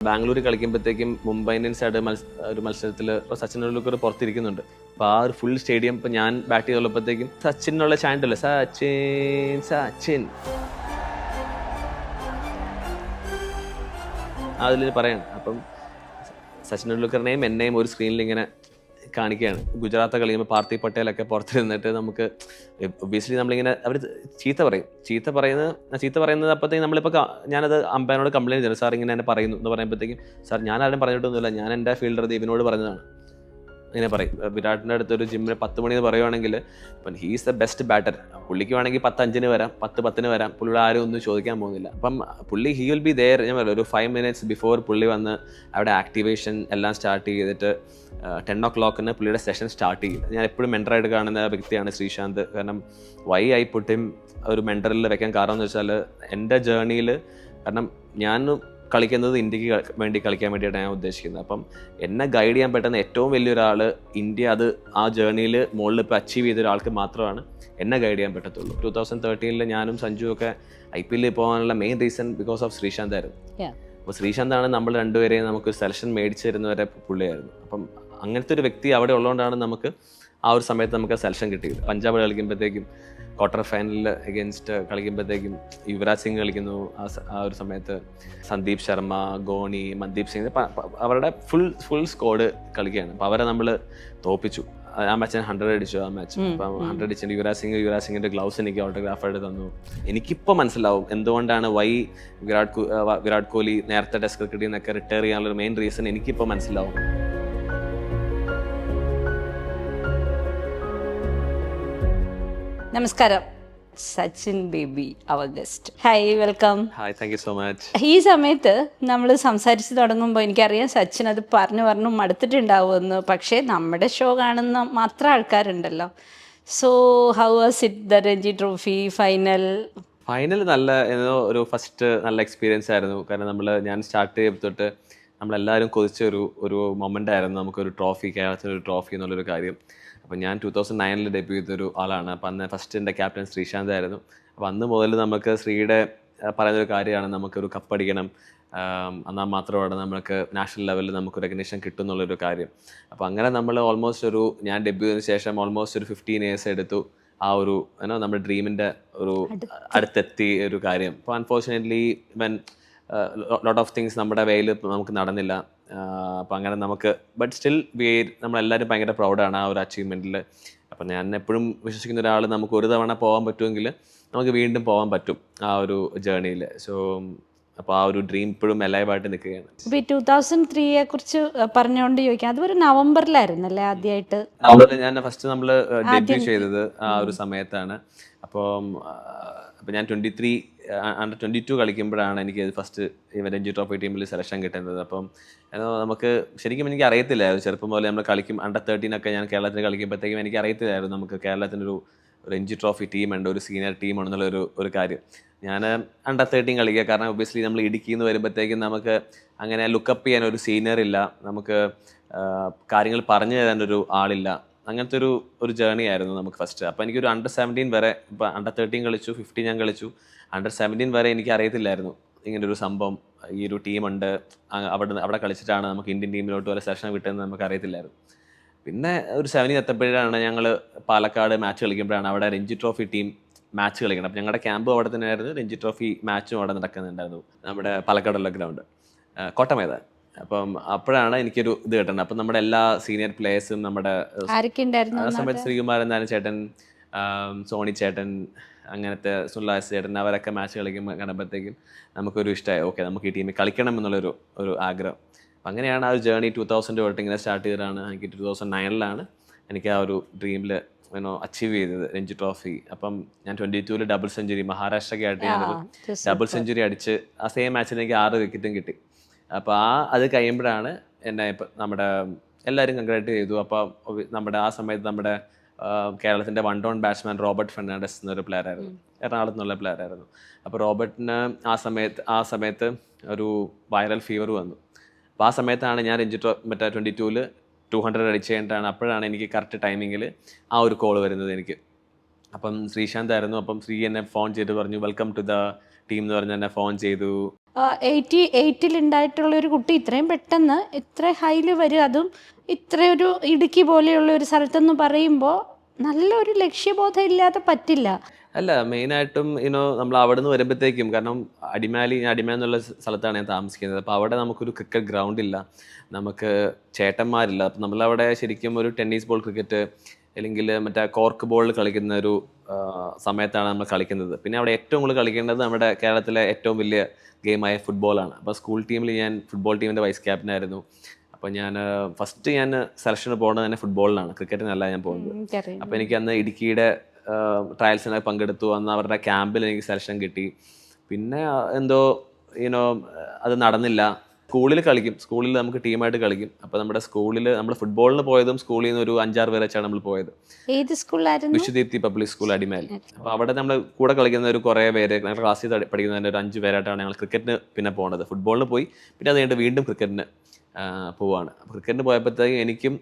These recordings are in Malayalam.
ബാംഗ്ലൂർ കളിക്കുമ്പോഴത്തേക്കും മുംബൈ ഇന്ത്യൻസ് ആയിട്ട് ഒരു മത്സരത്തിൽ സച്ചിൻ ടെണ്ടുൽക്കർ പുറത്തിരിക്കുന്നുണ്ട്. അപ്പോൾ ആ ഒരു ഫുൾ സ്റ്റേഡിയം ഇപ്പോൾ ഞാൻ ബാറ്റ് ചെയ്തുള്ളപ്പോഴത്തേക്കും സച്ചിനുള്ള ചാൻഡല്ലേ സച്ചിൻ സച്ചിൻ അതിൽ പറയാണ്. അപ്പം സച്ചിൻ ടെണ്ടുൽക്കറിനെയും എന്നെയും ഒരു സ്ക്രീനിൽ ഇങ്ങനെ കാണിക്കുകയാണ്. ഗുജറാത്ത് കളിക്കുമ്പോൾ പാർത്ഥിവ് പട്ടേലൊക്കെ പുറത്തിരുന്നിട്ട് നമുക്ക് ഒബ്വിയസ്ലി നമ്മളിങ്ങനെ അവർ ചീത്ത പറയുന്നത് അപ്പോഴത്തേക്കും നമ്മളിപ്പോൾ ഞാനത് അമ്പയറിനോട് കംപ്ലയിൻറ്റ് ചെയ്തു, സാർ ഇങ്ങനെ എന്നെ പറയുന്നു എന്ന് പറയുമ്പോഴത്തേക്കും സാർ ഞാൻ ആരും പറഞ്ഞിട്ടൊന്നുമില്ല, ഞാൻ എൻ്റെ ഫീൽഡർ ദീപിനോട് പറഞ്ഞതാണ് ഇങ്ങനെ പറയും. വിരാട്ടിൻ്റെ അടുത്തൊരു ജിമ്മിന് 10 മണിന്ന് പറയുവാണെങ്കിൽ ഇപ്പം ഹീസ് ദ ബെസ്റ്റ് ബാറ്റർ, പുള്ളിക്ക് വേണമെങ്കിൽ 10:05 വരാം, 10:10 വരാം, പുള്ളിയുടെ ആരും ഒന്നും ചോദിക്കാൻ പോകുന്നില്ല. അപ്പം പുള്ളി ഹി വിൽ ബി ദെയർ. ഞാൻ പറയാം, ഒരു 5 minutes ബിഫോർ പുള്ളി വന്ന് അവിടെ ആക്ടിവേഷൻ എല്ലാം സ്റ്റാർട്ട് ചെയ്തിട്ട് 10 o'clock പുള്ളിയുടെ സെഷൻ സ്റ്റാർട്ട് ചെയ്യും. ഞാൻ എപ്പോഴും മെൻറ്ററായിട്ട് കാണുന്ന വ്യക്തിയാണ് ശ്രീശാന്ത്. കാരണം വൈ ഐ പുട്ട് ഹിം ഒരു മെൻറ്ററിൽ വെക്കാൻ കാരണം എന്ന് വെച്ചാൽ എൻ്റെ ജേർണിയിൽ, കാരണം ഞാൻ കളിക്കുന്നത് ഇന്ത്യക്ക് വേണ്ടി കളിക്കാൻ വേണ്ടിയിട്ടാണ് ഞാൻ ഉദ്ദേശിക്കുന്നത്. അപ്പം എന്നെ ഗൈഡ് ചെയ്യാൻ പറ്റുന്ന ഏറ്റവും വലിയൊരാൾ ഇന്ത്യ അത് ആ ജേർണിയിൽ മുകളിൽ ഇപ്പോൾ അച്ചീവ് ചെയ്ത ഒരാൾക്ക് മാത്രമാണ് എന്നെ ഗൈഡ് ചെയ്യാൻ പറ്റത്തുള്ളൂ. 2013 ഞാനും സഞ്ജു ഒക്കെ IPL പോകാനുള്ള main reason because of Sreesanth ആയിരുന്നു. അപ്പോൾ ശ്രീശാന്താണ് നമ്മൾ രണ്ടുപേരെയും നമുക്ക് സെലക്ഷൻ മേടിച്ച് തരുന്നവരെ പുള്ളിയായിരുന്നു. അപ്പം അങ്ങനത്തെ ഒരു വ്യക്തി അവിടെ ഉള്ളതുകൊണ്ടാണ് നമുക്ക് ആ ഒരു സമയത്ത് നമുക്ക് സെലക്ഷൻ കിട്ടിയത്. പഞ്ചാബ് കളിക്കുമ്പോഴത്തേക്കും ക്വാർട്ടർ ഫൈനലിൽ അഗേൻസ്റ്റ് കളിക്കുമ്പോഴത്തേക്കും യുവരാജ് സിംഗ് കളിക്കുന്നു. ആ ഒരു സമയത്ത് സന്ദീപ് ശർമ്മ, ധോണി, മന്ദീപ് സിംഗ് അവരുടെ ഫുൾ സ്ക്വാഡ് കളിക്കുകയാണ്. അപ്പോൾ അവരെ നമ്മൾ തോപ്പിച്ചു. ആ മാച്ച് 100 അടിച്ചു. ആ മാച്ച് അപ്പം 100 അടിച്ചിട്ട് യുവരാജ് സിംഗിന്റെ ഗ്ലൗസ് എനിക്ക് ഓട്ടോഗ്രാഫ് ആയിട്ട് തന്നു. എനിക്കിപ്പോൾ മനസ്സിലാവും എന്തുകൊണ്ടാണ് വിരാട് കോഹ്ലി നേരത്തെ ടെസ്റ്റ് ക്രിക്കറ്റിൽ നിന്നൊക്കെ റിട്ടയർ ചെയ്യാനുള്ള മെയിൻ റീസൺ എനിക്കിപ്പോൾ മനസ്സിലാവും. നമസ്കാരം, Sachin Baby our guest. Hi, welcome. Hi, thank you so much. ഈ സമയത്ത് നമ്മൾ സംസാരിച്ച് തുടങ്ങുമ്പോൾ എനിക്കറിയാം സച്ചിൻ അത് പറഞ്ഞു മടുത്തിട്ടുണ്ടാവുമെന്ന്. പക്ഷേ നമ്മുടെ ഷോ കാണുന്ന മാത്രം ആൾക്കാരുണ്ടല്ലോ. So how was it the Ranji trophy final? നല്ല ഒരു ഫസ്റ്റ് നല്ല എക്സ്പീരിയൻസ് ആയിരുന്നു. കാരണം ഞാൻ സ്റ്റാർട്ട് ചെയ്തപ്പോൾ തൊട്ട് നമ്മളെല്ലാവരും കൊതിച്ച ഒരു മൊമെൻ്റ് ആയിരുന്നു നമുക്കൊരു ട്രോഫി, കേരളത്തിനൊരു ട്രോഫി എന്നുള്ളൊരു കാര്യം. അപ്പോൾ ഞാൻ 2009 ഡെബ്യൂ ചെയ്തൊരു ആളാണ്. അപ്പോൾ അന്ന് ഫസ്റ്റ് എൻ്റെ ക്യാപ്റ്റൻ ശ്രീശാന്ത് ആയിരുന്നു. അപ്പോൾ അന്ന് മുതൽ നമുക്ക് ശ്രീയുടെ പറയുന്നൊരു കാര്യമാണ് നമുക്കൊരു കപ്പടിക്കണം, എന്നാൽ മാത്രമാണ് നമുക്ക് നാഷണൽ ലെവലിൽ നമുക്ക് റെക്കഗ്നേഷൻ കിട്ടും എന്നുള്ളൊരു കാര്യം. അപ്പോൾ അങ്ങനെ നമ്മൾ ഓൾമോസ്റ്റ് ഞാൻ ഡെബ്യൂ ചെയ്തതിന് ശേഷം ഓൾമോസ്റ്റ് ഒരു 15 years എടുത്തു ആ ഒരു നമ്മുടെ ഡ്രീമിൻ്റെ ഒരു അടുത്തെത്തി ഒരു കാര്യം. അപ്പോൾ unfortunately when lot of things നമ്മുടെ വേയിൽ നമുക്ക് നടന്നില്ല. അപ്പം അങ്ങനെ നമുക്ക് ബട്ട് സ്റ്റിൽ നമ്മളെല്ലാവരും ഭയങ്കര പ്രൗഡാണ് ആ ഒരു അച്ചീവ്മെൻറ്റിൽ. അപ്പം ഞാൻ എപ്പോഴും വിശ്വസിക്കുന്ന ഒരാൾ, നമുക്ക് ഒരു തവണ പോകാൻ പറ്റുമെങ്കിൽ നമുക്ക് വീണ്ടും പോകാൻ പറ്റും ആ ഒരു ജേർണിയിൽ. സോ അപ്പോൾ ആ ഒരു ഡ്രീം ഇപ്പോഴും ലൈവായിട്ട് നിൽക്കുകയാണ്. ഇപ്പോൾ 2003 കുറിച്ച് പറഞ്ഞുകൊണ്ട് ചോദിക്കാം, അത് ഒരു നവംബറിലായിരുന്നല്ലേ ആദ്യമായിട്ട്? ഞാൻ ഫസ്റ്റ് നമ്മൾ ഡെബ്യൂ ചെയ്തത് ആ ഒരു സമയത്താണ്. അപ്പം ഞാൻ അണ്ടർ 22 കളിക്കുമ്പോഴാണ് എനിക്ക് ഫസ്റ്റ് രഞ്ജി ട്രോഫി ടീമിൽ സെലക്ഷൻ കിട്ടുന്നത്. അപ്പം നമുക്ക് ശരിക്കും എനിക്ക് അറിയത്തില്ലായിരുന്നു, ചെറുപ്പം പോലെ നമ്മൾ കളിക്കും. അണ്ടർ 13 ഒക്കെ ഞാൻ കേരളത്തിൽ കളിക്കുമ്പോഴത്തേക്കും എനിക്ക് അറിയത്തില്ലായിരുന്നു നമുക്ക് കേരളത്തിനൊരു രഞ്ജി ട്രോഫി ടീമുണ്ട്, ഒരു സീനിയർ ടീമാണെന്നുള്ളൊരു കാര്യം. ഞാൻ അണ്ടർ 13 കളിക്കുക. കാരണം ഒബ്വിയസ്ലി നമ്മൾ ഇടുക്കിയിൽ നിന്ന് വരുമ്പോഴത്തേക്കും നമുക്ക് അങ്ങനെ ലുക്കപ്പ് ചെയ്യാൻ ഒരു സീനിയർ ഇല്ല, നമുക്ക് കാര്യങ്ങൾ പറഞ്ഞു തരാനൊരു ആളില്ല. അങ്ങനത്തെ ഒരു ജേർണി ആയിരുന്നു നമുക്ക് ഫസ്റ്റ്. അപ്പോൾ എനിക്കൊരു അണ്ടർ 17 വരെ, ഇപ്പോൾ അണ്ടർ 13 കളിച്ചു, 15 ഞാൻ കളിച്ചു, അണ്ടർ 17 വരെ എനിക്ക് അറിയത്തില്ലായിരുന്നു ഇങ്ങനൊരു സംഭവം, ഈ ഒരു ടീമുണ്ട്, അവിടെ കളിച്ചിട്ടാണ് നമുക്ക് ഇന്ത്യൻ ടീമിലോട്ട് വരെ സെലക്ഷൻ കിട്ടുന്നത് നമുക്ക് അറിയത്തില്ലായിരുന്നു. പിന്നെ ഒരു 17 എത്തപ്പോഴാണ് ഞങ്ങൾ പാലക്കാട് മാച്ച് കളിക്കുമ്പോഴാണ് അവിടെ രഞ്ജി ട്രോഫി ടീം മാച്ച് കളിക്കണം. അപ്പം ഞങ്ങളുടെ ക്യാമ്പ് അവിടെ തന്നെ ആയിരുന്നു, രഞ്ജി ട്രോഫി മാച്ചും അവിടെ നടക്കുന്നുണ്ടായിരുന്നു നമ്മുടെ പാലക്കാടുള്ള ഗ്രൗണ്ട് കോട്ടമൈതാൻ. അപ്പം അപ്പോഴാണ് എനിക്കൊരു ഇത് കിട്ടുന്നത്. അപ്പം നമ്മുടെ എല്ലാ സീനിയർ പ്ലേയേഴ്സും നമ്മുടെ ആ സമയത്ത് ശ്രീകുമാരൻ ചേട്ടൻ, സോണി ചേട്ടൻ, അങ്ങനത്തെ സുല്ലാസ് ചേട്ടൻ, അവരൊക്കെ മാച്ച് കളിക്കുമ്പോൾ കാണുമ്പോഴത്തേക്കും നമുക്കൊരു ഇഷ്ടമായി, ഓക്കെ നമുക്ക് ഈ ടീമിൽ കളിക്കണം എന്നുള്ളൊരു ആഗ്രഹം. അപ്പം അങ്ങനെയാണ് ആ ഒരു ജേർണി 2000 തൊട്ട് ഇങ്ങനെ സ്റ്റാർട്ട് ചെയ്തതാണ്. എനിക്ക് 2009 എനിക്ക് ആ ഒരു ഡ്രീമിൽ അച്ചീവ് ചെയ്തത് രഞ്ജി ട്രോഫി. അപ്പം ഞാൻ 22 ഡബിൾ സെഞ്ചുറി, മഹാരാഷ്ട്രയ്ക്കായിട്ട് ഞാനൊരു ഡബിൾ സെഞ്ചുറി അടിച്ച് ആ സെയിം മാച്ചിൽ എനിക്ക് 6 വിക്കറ്റും കിട്ടി. അപ്പോൾ അത് കഴിയുമ്പോഴാണ് എന്നെ ഇപ്പം നമ്മുടെ എല്ലാവരും കൺഗ്രാറ്റ് ചെയ്തു. അപ്പോൾ ആ സമയത്ത് നമ്മുടെ കേരളത്തിൻ്റെ 1 down ബാറ്റ്സ്മാൻ റോബർട്ട് ഫെർണാണ്ടസ് എന്നൊരു പ്ലെയർ ആയിരുന്നു, എറണാകുളത്ത് നിന്നുള്ള പ്ലെയർ ആയിരുന്നു. അപ്പോൾ റോബർട്ടിന് ആ സമയത്ത് ഒരു വൈറൽ ഫീവർ വന്നു. അപ്പോൾ ആ സമയത്താണ് ഞാൻ രഞ്ജി 22 200 അടിച്ച് കഴിഞ്ഞിട്ടാണ്, അപ്പോഴാണ് എനിക്ക് കറക്റ്റ് ടൈമിങ്ങിൽ ആ ഒരു കോൾ വരുന്നത് എനിക്ക്. അപ്പം ശ്രീശാന്ത് ആയിരുന്നു. അപ്പം ശ്രീ എന്നെ ഫോൺ ചെയ്ത് പറഞ്ഞു വെൽക്കം ടു ദ ടീം എന്ന് പറഞ്ഞ് എന്നെ ഫോൺ ചെയ്തു. 88-ൽ ഒരു കുട്ടി ഇത്രയും പെട്ടെന്ന് ഇത്ര ഹൈയിൽ വരും, അതും ഇത്രയൊരു ഇടുക്കി പോലെയുള്ള ഒരു സ്ഥലത്തെന്ന് പറയുമ്പോൾ നല്ലൊരു ലക്ഷ്യബോധം ഇല്ലാതെ പറ്റില്ല. അല്ല, മെയിനായിട്ടും നമ്മൾ അവിടെ നിന്ന് വരുമ്പോഴത്തേക്കും, കാരണം ഞാൻ അടിമാലി എന്നുള്ള സ്ഥലത്താണ് ഞാൻ താമസിക്കുന്നത്. അപ്പോൾ അവിടെ നമുക്കൊരു ക്രിക്കറ്റ് ഗ്രൗണ്ട് ഇല്ല, നമുക്ക് ചേട്ടന്മാരില്ല. അപ്പം നമ്മളവിടെ ശരിക്കും ഒരു ടെന്നീസ് ബോൾ ക്രിക്കറ്റ് അല്ലെങ്കിൽ മറ്റേ കോർക്ക് ബോളിൽ കളിക്കുന്ന ഒരു സമയത്താണ് നമ്മൾ കളിക്കുന്നത്. പിന്നെ അവിടെ ഏറ്റവും കൂടുതൽ കളിക്കേണ്ടത് നമ്മുടെ കേരളത്തിലെ ഏറ്റവും വലിയ ഗെയിമായ ഫുട്ബോളാണ്. അപ്പോൾ സ്കൂൾ ടീമിൽ ഞാൻ ഫുട്ബോൾ ടീമിൻ്റെ വൈസ് ക്യാപ്റ്റനായിരുന്നു. അപ്പോൾ ഞാൻ ഫസ്റ്റ് സെലക്ഷന് പോകുന്നത് തന്നെ ഫുട്ബോളിനാണ്, ക്രിക്കറ്റിനല്ല ഞാൻ പോകുന്നത്. അപ്പോൾ എനിക്ക് അന്ന് ഇടുക്കിയുടെ ട്രയൽസിനൊക്കെ പങ്കെടുത്തു. അന്ന് അവരുടെ ക്യാമ്പിൽ എനിക്ക് സെലക്ഷൻ കിട്ടി. പിന്നെ എന്തോ അത് നടന്നില്ല. സ്കൂളിൽ നമുക്ക് ടീമായിട്ട് കളിക്കും. അപ്പോൾ നമ്മുടെ സ്കൂളിൽ നമ്മൾ ഫുട്ബോളിന് പോയതും സ്കൂളിൽ നിന്ന് ഒരു 5-6 പേരെ വെച്ചാണ് നമ്മൾ പോയത്. ഏത് സ്കൂളായിരുന്നു? വിശുദ്ധീപ്തി പബ്ലിക് സ്കൂൾ, അടിമാലി. അപ്പോൾ അവിടെ നമ്മൾ കൂടെ കളിക്കുന്ന ഒരു കുറേ പേര്, ഞങ്ങൾ ക്ലാസ്സിൽ പഠിക്കുന്നതിൻ്റെ ഒരു 5 പേരായിട്ടാണ് ഞങ്ങൾ ക്രിക്കറ്റിന് പിന്നെ പോകുന്നത്. ഫുട്ബോളിന് പോയി, പിന്നെ അത് കഴിഞ്ഞിട്ട് വീണ്ടും ക്രിക്കറ്റിന് പോവാണ്. ക്രിക്കറ്റിന് പോയപ്പോഴത്തേക്കും എനിക്കും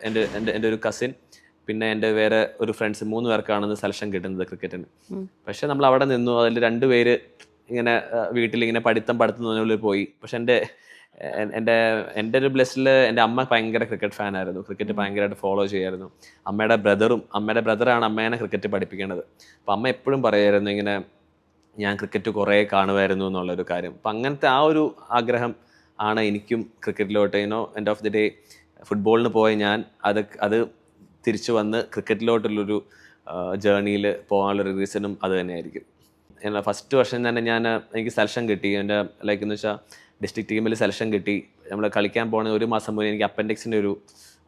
എൻ്റെ ഒരു കസിൻ പിന്നെ എൻ്റെ വേറെ ഒരു ഫ്രണ്ട്സ് 3 പേർക്കാണ് സെലക്ഷൻ കിട്ടുന്നത് ക്രിക്കറ്റിന്. പക്ഷെ നമ്മൾ അവിടെ നിന്നു. അതിൽ 2 പേര് ഇങ്ങനെ വീട്ടിലിങ്ങനെ പഠിത്തം പോയി. പക്ഷെ എൻ്റെ ഒരു ബ്ലെസ്സിൽ എൻ്റെ അമ്മ ഭയങ്കര ക്രിക്കറ്റ് ഫാനായിരുന്നു, ക്രിക്കറ്റ് ഭയങ്കരമായിട്ട് ഫോളോ ചെയ്യായിരുന്നു. അമ്മയുടെ ബ്രദറാണ് അമ്മേനെ ക്രിക്കറ്റ് പഠിപ്പിക്കേണ്ടത്. അപ്പം അമ്മ എപ്പോഴും പറയുമായിരുന്നു ഇങ്ങനെ ഞാൻ ക്രിക്കറ്റ് കുറേ കാണുമായിരുന്നു എന്നുള്ളൊരു കാര്യം. അപ്പം അങ്ങനത്തെ ആ ഒരു ആഗ്രഹം ആണ് എനിക്കും ക്രിക്കറ്റിലോട്ട് എൻഡ് ഓഫ് ദി ഡേ ഫുട്ബോളിന് പോയ ഞാൻ അത് തിരിച്ചു വന്ന് ക്രിക്കറ്റിലോട്ടുള്ളൊരു ജേർണിയിൽ പോകാനുള്ളൊരു റീസണും അത് തന്നെയായിരിക്കും. ഫസ്റ്റ് വർഷം തന്നെ എനിക്ക് സെലക്ഷൻ കിട്ടി. എൻ്റെ എന്ന് വെച്ചാൽ ഡിസ്ട്രിക്ട് ടീമിൽ സെലക്ഷൻ കിട്ടി. നമ്മൾ കളിക്കാൻ പോകുന്ന 1 മാസം മുന്നേ എനിക്ക് അപ്പൻഡിക്സിൻ്റെ ഒരു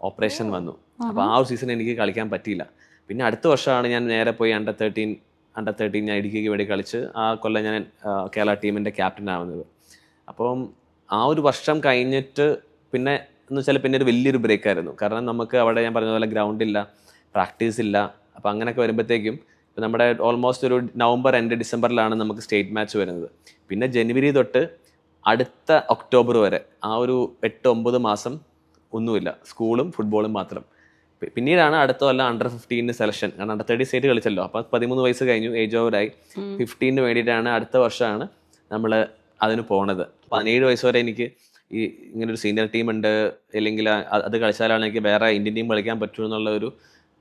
ഓപ്പറേഷൻ വന്നു. അപ്പോൾ ആ ഒരു സീസൺ എനിക്ക് കളിക്കാൻ പറ്റിയില്ല. പിന്നെ അടുത്ത വർഷമാണ് ഞാൻ നേരെ പോയി അണ്ടർ 13 ഞാൻ ഇടുക്കിക്ക് വേണ്ടി കളിച്ച് ആ കൊല്ലം ഞാൻ കേരള ടീമിൻ്റെ ക്യാപ്റ്റൻ ആവുന്നത്. അപ്പം ആ ഒരു വർഷം കഴിഞ്ഞിട്ട് പിന്നെ എന്ന് വെച്ചാൽ പിന്നെ ഒരു വലിയൊരു ബ്രേക്ക് ആയിരുന്നു. കാരണം നമുക്ക് അവിടെ ഞാൻ പറഞ്ഞ പോലെ ഗ്രൗണ്ട് ഇല്ല, പ്രാക്ടീസ് ഇല്ല. അപ്പോൾ അങ്ങനെയൊക്കെ വരുമ്പോഴത്തേക്കും ഇപ്പം നമ്മുടെ ഓൾമോസ്റ്റ് ഒരു നവംബർ എൻഡ് ഡിസംബറിലാണ് നമുക്ക് സ്റ്റേറ്റ് മാച്ച് വരുന്നത്. പിന്നെ ജനുവരി തൊട്ട് അടുത്ത ഒക്ടോബർ വരെ ആ ഒരു 8-9 മാസം ഒന്നുമില്ല, സ്കൂളും ഫുട്ബോളും മാത്രം. പിന്നീടാണ് അടുത്ത കൊല്ലം അണ്ടർ 15 സെലക്ഷൻ. കാരണം അണ്ടർ 30 സ്റ്റേറ്റ് കളിച്ചല്ലോ. അപ്പോൾ 13 വയസ്സ് കഴിഞ്ഞു, ഏജ് ഓവറായി. 15 വേണ്ടിയിട്ടാണ് അടുത്ത വർഷമാണ് നമ്മൾ അതിന് പോണത്. 17 വയസ്സ് വരെ എനിക്ക് ഇങ്ങനൊരു സീനിയർ ടീം ഉണ്ട്, അല്ലെങ്കിൽ അത് കളിച്ചാലാണ് എനിക്ക് വേറെ ഇന്ത്യൻ ടീം കളിക്കാൻ പറ്റുമെന്നുള്ള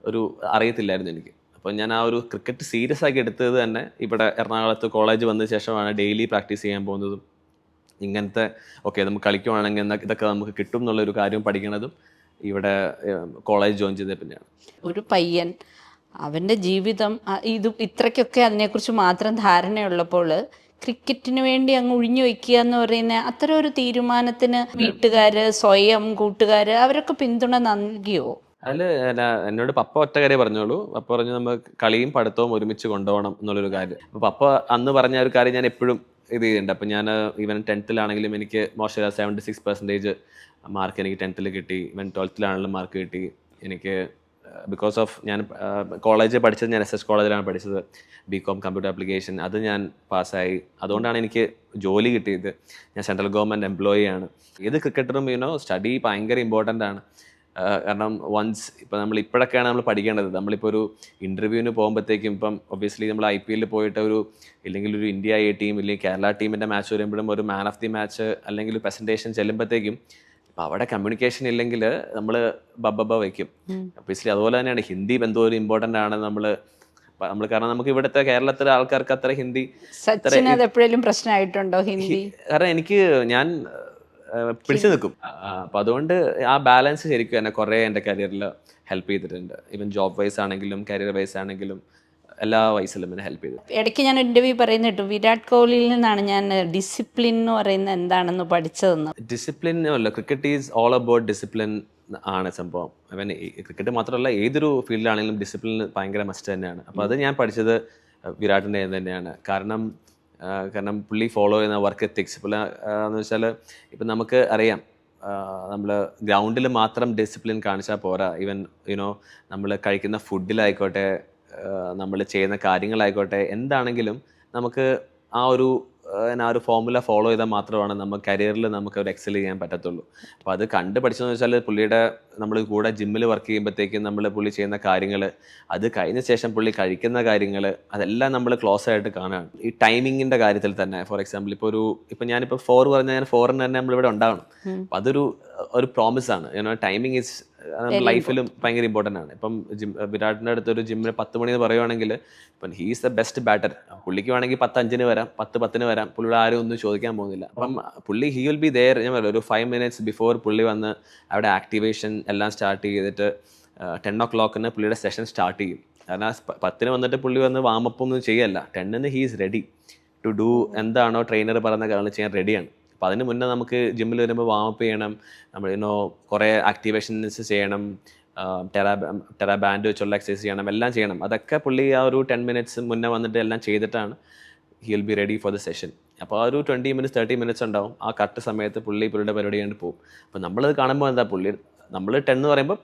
ഒരു അറിയത്തില്ലായിരുന്നു എനിക്ക്. അപ്പോൾ ഞാൻ ആ ഒരു ക്രിക്കറ്റ് സീരിയസ് ആക്കി എടുത്തത് തന്നെ ഇവിടെ എറണാകുളത്ത് കോളേജ് വന്ന ശേഷമാണ്. ഡെയിലി പ്രാക്ടീസ് ചെയ്യാൻ പോകുന്നതും ഇങ്ങനത്തെ നമുക്ക് കളിക്കുവാണെങ്കിൽ ഇതൊക്കെ നമുക്ക് കിട്ടും എന്നുള്ളൊരു കാര്യം പഠിക്കണതും ഇവിടെ കോളേജ് ജോയിൻ ചെയ്തത് പിന്നെയാണ്. ഒരു പയ്യൻ അവൻ്റെ ജീവിതം ഇത്രയ്ക്കൊക്കെ അതിനെക്കുറിച്ച് മാത്രം ധാരണയുള്ളപ്പോൾ ക്രിക്കറ്റിന് വേണ്ടി അങ്ങ് ഒഴിഞ്ഞു വയ്ക്കുക എന്ന് പറയുന്ന അത്തരം ഒരു തീരുമാനത്തിന് വീട്ടുകാർ, സ്വയം കൂട്ടുകാർ അവരൊക്കെ പിന്തുണ നൽകിയോ? അതിൽ എന്നോട് പപ്പ ഒറ്റ കാര്യം പറഞ്ഞോളൂ. പപ്പ പറഞ്ഞു നമുക്ക് കളിയും പഠിത്തവും ഒരുമിച്ച് കൊണ്ടുപോകണം എന്നുള്ളൊരു കാര്യം. അപ്പോൾ പപ്പ അന്ന് പറഞ്ഞ ഒരു കാര്യം ഞാൻ എപ്പോഴും ഇത് ചെയ്യുന്നുണ്ട്. അപ്പം ഞാൻ ഈവൻ 10th എനിക്ക് മോശം 76% മാർക്ക് എനിക്ക് 10th കിട്ടി. ഈവൻ 12th മാർക്ക് കിട്ടി എനിക്ക്. ബിക്കോസ് ഓഫ് ഞാൻ കോളേജ് പഠിച്ചത്, ഞാൻ SS കോളേജിലാണ് പഠിച്ചത്, BCom കമ്പ്യൂട്ടർ ആപ്ലിക്കേഷൻ. അത് ഞാൻ പാസ്സായി. അതുകൊണ്ടാണ് എനിക്ക് ജോലി കിട്ടിയത്. ഞാൻ സെൻട്രൽ ഗവൺമെൻറ് എംപ്ലോയി ആണ്. ഏത് ക്രിക്കറ്ററും സ്റ്റഡി ഭയങ്കര ഇമ്പോർട്ടൻ്റ് ആണ്. കാരണം ഇപ്പം ഇപ്പോഴൊക്കെയാണ് നമ്മൾ പഠിക്കേണ്ടത്. നമ്മളിപ്പോൾ ഒരു ഇൻ്റർവ്യൂവിന് പോകുമ്പോഴത്തേക്കും ഇപ്പം ഒബ്വിയസ്ലി നമ്മൾ IPL പോയിട്ട് ഇല്ലെങ്കിൽ ഒരു ഇന്ത്യ A ടീം ഇല്ലെങ്കിൽ കേരള ടീമിൻ്റെ മാച്ച് വരുമ്പോഴും ഒരു മാൻ ഓഫ് ദി മാച്ച് അല്ലെങ്കിൽ പ്രസൻറ്റേഷൻ ചെല്ലുമ്പോഴത്തേക്കും അപ്പം അവിടെ കമ്മ്യൂണിക്കേഷൻ ഇല്ലെങ്കിൽ നമ്മൾ ബബ്ബ വയ്ക്കും. ഒബ്വിയസ്ലി അതുപോലെ തന്നെയാണ് ഹിന്ദി എന്തോ ഒരു ഇമ്പോർട്ടൻ്റ് ആണ്. നമ്മൾ കാരണം നമുക്ക് ഇവിടുത്തെ കേരളത്തിലെ ആൾക്കാർക്ക് അത്ര ഹിന്ദി എപ്പോഴും പ്രശ്നമായിട്ടുണ്ടോ ഹിന്ദി? കാരണം ഞാൻ പിടിച്ചു നിൽക്കും. അപ്പം അതുകൊണ്ട് ആ ബാലൻസ് ശരിക്കും എന്നെ കുറേ എൻ്റെ കരിയറിൽ ഹെൽപ്പ് ചെയ്തിട്ടുണ്ട്. ഈവൻ ജോബ് വൈസ് ആണെങ്കിലും കരിയർ വൈസ് ആണെങ്കിലും എല്ലാ വയസ്സിലും എന്നെ ഹെൽപ്പ് ചെയ്തു. ഇടയ്ക്ക് ഞാൻ ഇൻ്റർവ്യൂ പറയുന്നിട്ടു വിരാട് കോഹ്ലിയിൽ നിന്നാണ് ഞാൻ ഡിസിപ്ലിൻ എന്ന് പറയുന്നത് എന്താണെന്ന് പഠിച്ചതെന്ന്. ഡിസിപ്ലിൻ അല്ല, cricket is all about discipline ആണ് സംഭവം. അവൻ ക്രിക്കറ്റ് മാത്രമല്ല ഏതൊരു ഫീൽഡിലാണെങ്കിലും ഡിസിപ്ലിൻ ഭയങ്കര മസ്റ്റ് തന്നെയാണ്. അപ്പോൾ അത് ഞാൻ പഠിച്ചത് വിരാട്ടിൻ്റെ തന്നെയാണ്. കാരണം പുള്ളി ഫോളോ ചെയ്യുന്ന വർക്ക് എത്തിക്സ് എന്ന് വെച്ചാൽ ഇപ്പം നമുക്ക് അറിയാം, നമ്മൾ ഗ്രൗണ്ടിൽ മാത്രം ഡിസിപ്ലിൻ കാണിച്ചാൽ പോരാ. ഈവൻ നമ്മൾ കഴിക്കുന്ന ഫുഡിലായിക്കോട്ടെ, നമ്മൾ ചെയ്യുന്ന കാര്യങ്ങളായിക്കോട്ടെ, എന്താണെങ്കിലും നമുക്ക് ആ ഒരു ആ ഒരു ഫോർമുല ഫോളോ ചെയ്താൽ മാത്രമാണ് നമുക്ക് കരിയറിൽ നമുക്ക് ഒരു എക്സൽ ചെയ്യാൻ പറ്റത്തുള്ളൂ. അപ്പോൾ അത് കണ്ട് പഠിച്ചതെന്ന് വെച്ചാൽ പുള്ളിയുടെ നമ്മൾ കൂടെ ജിമ്മിൽ വർക്ക് ചെയ്യുമ്പോഴത്തേക്കും പുള്ളി ചെയ്യുന്ന കാര്യങ്ങൾ, അത് കഴിഞ്ഞ ശേഷം പുള്ളി കഴിക്കുന്ന കാര്യങ്ങൾ, അതെല്ലാം നമ്മൾ ക്ലോസ് ആയിട്ട് കാണുകയാണ്. ഈ ടൈമിങ്ങിൻ്റെ കാര്യത്തിൽ തന്നെ ഫോർ എക്സാമ്പിൾ ഇപ്പോൾ ഞാനിപ്പോൾ 4 പറഞ്ഞാൽ ഞാൻ 4 തന്നെ നമ്മളിവിടെ ഉണ്ടാവണം. അപ്പോൾ അതൊരു പ്രോമിസാണ്. ടൈമിങ് ഈസ് ലൈഫിലും ഭയങ്കര ഇമ്പോർട്ടൻ്റ് ആണ്. ഇപ്പം വിരാട്ടിൻ്റെ അടുത്തൊരു ജിമ്മിന് 10 മണി എന്ന് പറയുവാണെങ്കിൽ ഇപ്പം ഹീസ് ദ ബെസ്റ്റ് ബാറ്റർ. പുള്ളിക്ക് വേണമെങ്കിൽ 10:05 വരാം, 10:10 വരാം, പുള്ളിയുടെ ആരും ഒന്നും ചോദിക്കാൻ പോകുന്നില്ല. അപ്പം പുള്ളി ഹി വിൽ ബി ദെയർ. ഞാൻ പറയാം, ഒരു 5 minutes ബിഫോർ പുള്ളി വന്ന് അവിടെ ആക്ടിവേഷൻ എല്ലാം സ്റ്റാർട്ട് ചെയ്തിട്ട് 10 o'clock പുള്ളിയുടെ സെഷൻ സ്റ്റാർട്ട് ചെയ്യും. കാരണം 10 വന്നിട്ട് പുള്ളി വന്ന് വാമപ്പൊന്നും ചെയ്യല്ല. 10 he is ready to do എന്താണോ ട്രെയിനർ പറയുന്ന കാര്യങ്ങൾ ചെയ്യാൻ റെഡിയാണ്. അപ്പോൾ അതിന് മുന്നേ നമുക്ക് ജിമ്മിൽ വരുമ്പോൾ വാമപ്പ് ചെയ്യണം, നമ്മൾ കുറേ ആക്ടിവേഷൻസ് ചെയ്യണം, ടെറാ ബാൻഡ് വെച്ചുള്ള എക്സസൈസ് ചെയ്യണം, എല്ലാം ചെയ്യണം. അതൊക്കെ പുള്ളി ആ ഒരു 10 minutes മുന്നേ വന്നിട്ട് എല്ലാം ചെയ്തിട്ടാണ് he will be ready for the session. അപ്പോൾ ആ ഒരു 20 minutes 30 minutes ഉണ്ടാവും. ആ കറക്റ്റ് സമയത്ത് പുള്ളിയുടെ പരിപാടി കണ്ട് പോകും. അപ്പോൾ നമ്മളത് കാണുമ്പോൾ എന്താ, നമ്മൾ 10 എന്ന് പറയുമ്പോൾ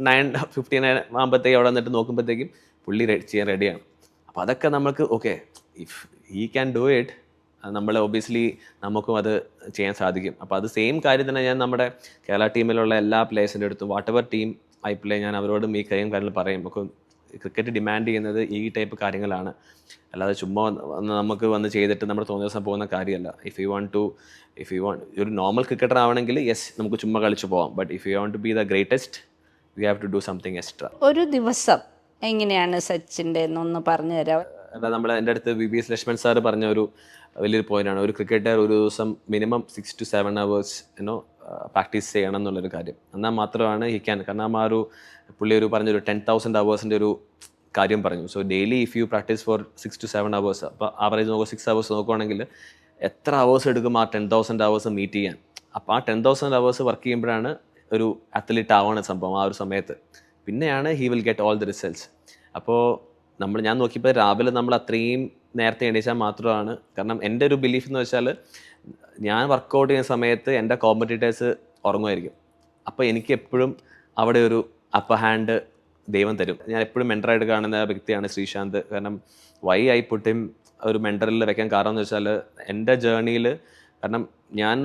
9:15 ആകുമ്പോഴത്തേക്ക് അവിടെ വന്നിട്ട് നോക്കുമ്പോഴത്തേക്കും പുള്ളി ചെയ്യാൻ റെഡിയാണ്. അപ്പോൾ അതൊക്കെ നമുക്ക് okay, if he can do it, നമ്മൾ ഒബിയസ്ലി നമുക്കും അത് ചെയ്യാൻ സാധിക്കും. അപ്പോൾ അത് സെയിം കാര്യം തന്നെ ഞാൻ നമ്മുടെ കേരള ടീമിലുള്ള എല്ലാ പ്ലേയേഴ്സിൻ്റെ അടുത്തും what ever team I play, ഞാൻ അവരോടും ഈ കാര്യങ്ങൾ പറയും. നമുക്ക് ക്രിക്കറ്റ് ഡിമാൻഡ് ചെയ്യുന്നത് ഈ ടൈപ്പ് കാര്യങ്ങളാണ്, അല്ലാതെ ചുമ്മാ നമുക്ക് വന്ന് ചെയ്തിട്ട് നമ്മുടെ തോന്നിയ ദിവസം പോകുന്ന കാര്യമല്ല. ഇഫ് യു വാണ്ട് ഒരു നോർമൽ ക്രിക്കറ്റർ ആവണമെങ്കിൽ യെസ് നമുക്ക് ചുമ്മാ കളിച്ച് പോകാം. But if you want to be the greatest you have to do something extra. ഒരു ദിവസം എങ്ങനെയാണ് സച്ചിൻ്റെ എന്നൊന്ന് പറഞ്ഞു തരാം. എൻ്റെ അടുത്ത് VVS ലക്ഷ്മൺ സാറ് പറഞ്ഞ ഒരു വലിയൊരു പോയിന്റാണ്, ഒരു ക്രിക്കറ്റർ ഒരു ദിവസം മിനിമം 6 to 7 hours പ്രാക്ടീസ് ചെയ്യണം എന്നുള്ളൊരു കാര്യം. എന്നാൽ മാത്രമാണ് ഹി ക്യാൻ. കാരണം പുള്ളി പറഞ്ഞൊരു 10,000 hours ഒരു കാര്യം പറഞ്ഞു. So daily if you practice for 6 to 7 hours, അപ്പോൾ ആവറേജ് 6 hours നോക്കുവാണെങ്കിൽ എത്ര അവേഴ്സ് എടുക്കും ആ 10,000 hours മീറ്റ് ചെയ്യാൻ. അപ്പോൾ ആ 10,000 hours വർക്ക് ചെയ്യുമ്പോഴാണ് ഒരു അത്ലറ്റ് ആവുന്ന സംഭവം. ആ ഒരു സമയത്ത് പിന്നെയാണ് he will get all the results. അപ്പോൾ ഞാൻ നോക്കിയപ്പോൾ രാവിലെ നമ്മൾ അത്രയും നേരത്തെ എണീച്ചാൽ മാത്രമാണ്. കാരണം എൻ്റെ ഒരു ബിലീഫ് എന്ന് വെച്ചാൽ, ഞാൻ വർക്കൗട്ട് ചെയ്യുന്ന സമയത്ത് എൻ്റെ കോമ്പറ്റീറ്റേഴ്സ് ഉറങ്ങുമായിരിക്കും. അപ്പോൾ എനിക്ക് എപ്പോഴും അവിടെ ഒരു അപ്പർ ഹാൻഡ് ദൈവം തരും. ഞാൻ എപ്പോഴും മെൻറ്ററായിട്ട് കാണുന്ന വ്യക്തിയാണ് ശ്രീശാന്ത്. കാരണം വൈ ഐ പുട്ട് ഹിം ഒരു മെൻറ്ററിൽ വെക്കാൻ കാരണം എന്ന് വെച്ചാൽ, എൻ്റെ ജേർണിയിൽ, കാരണം ഞാൻ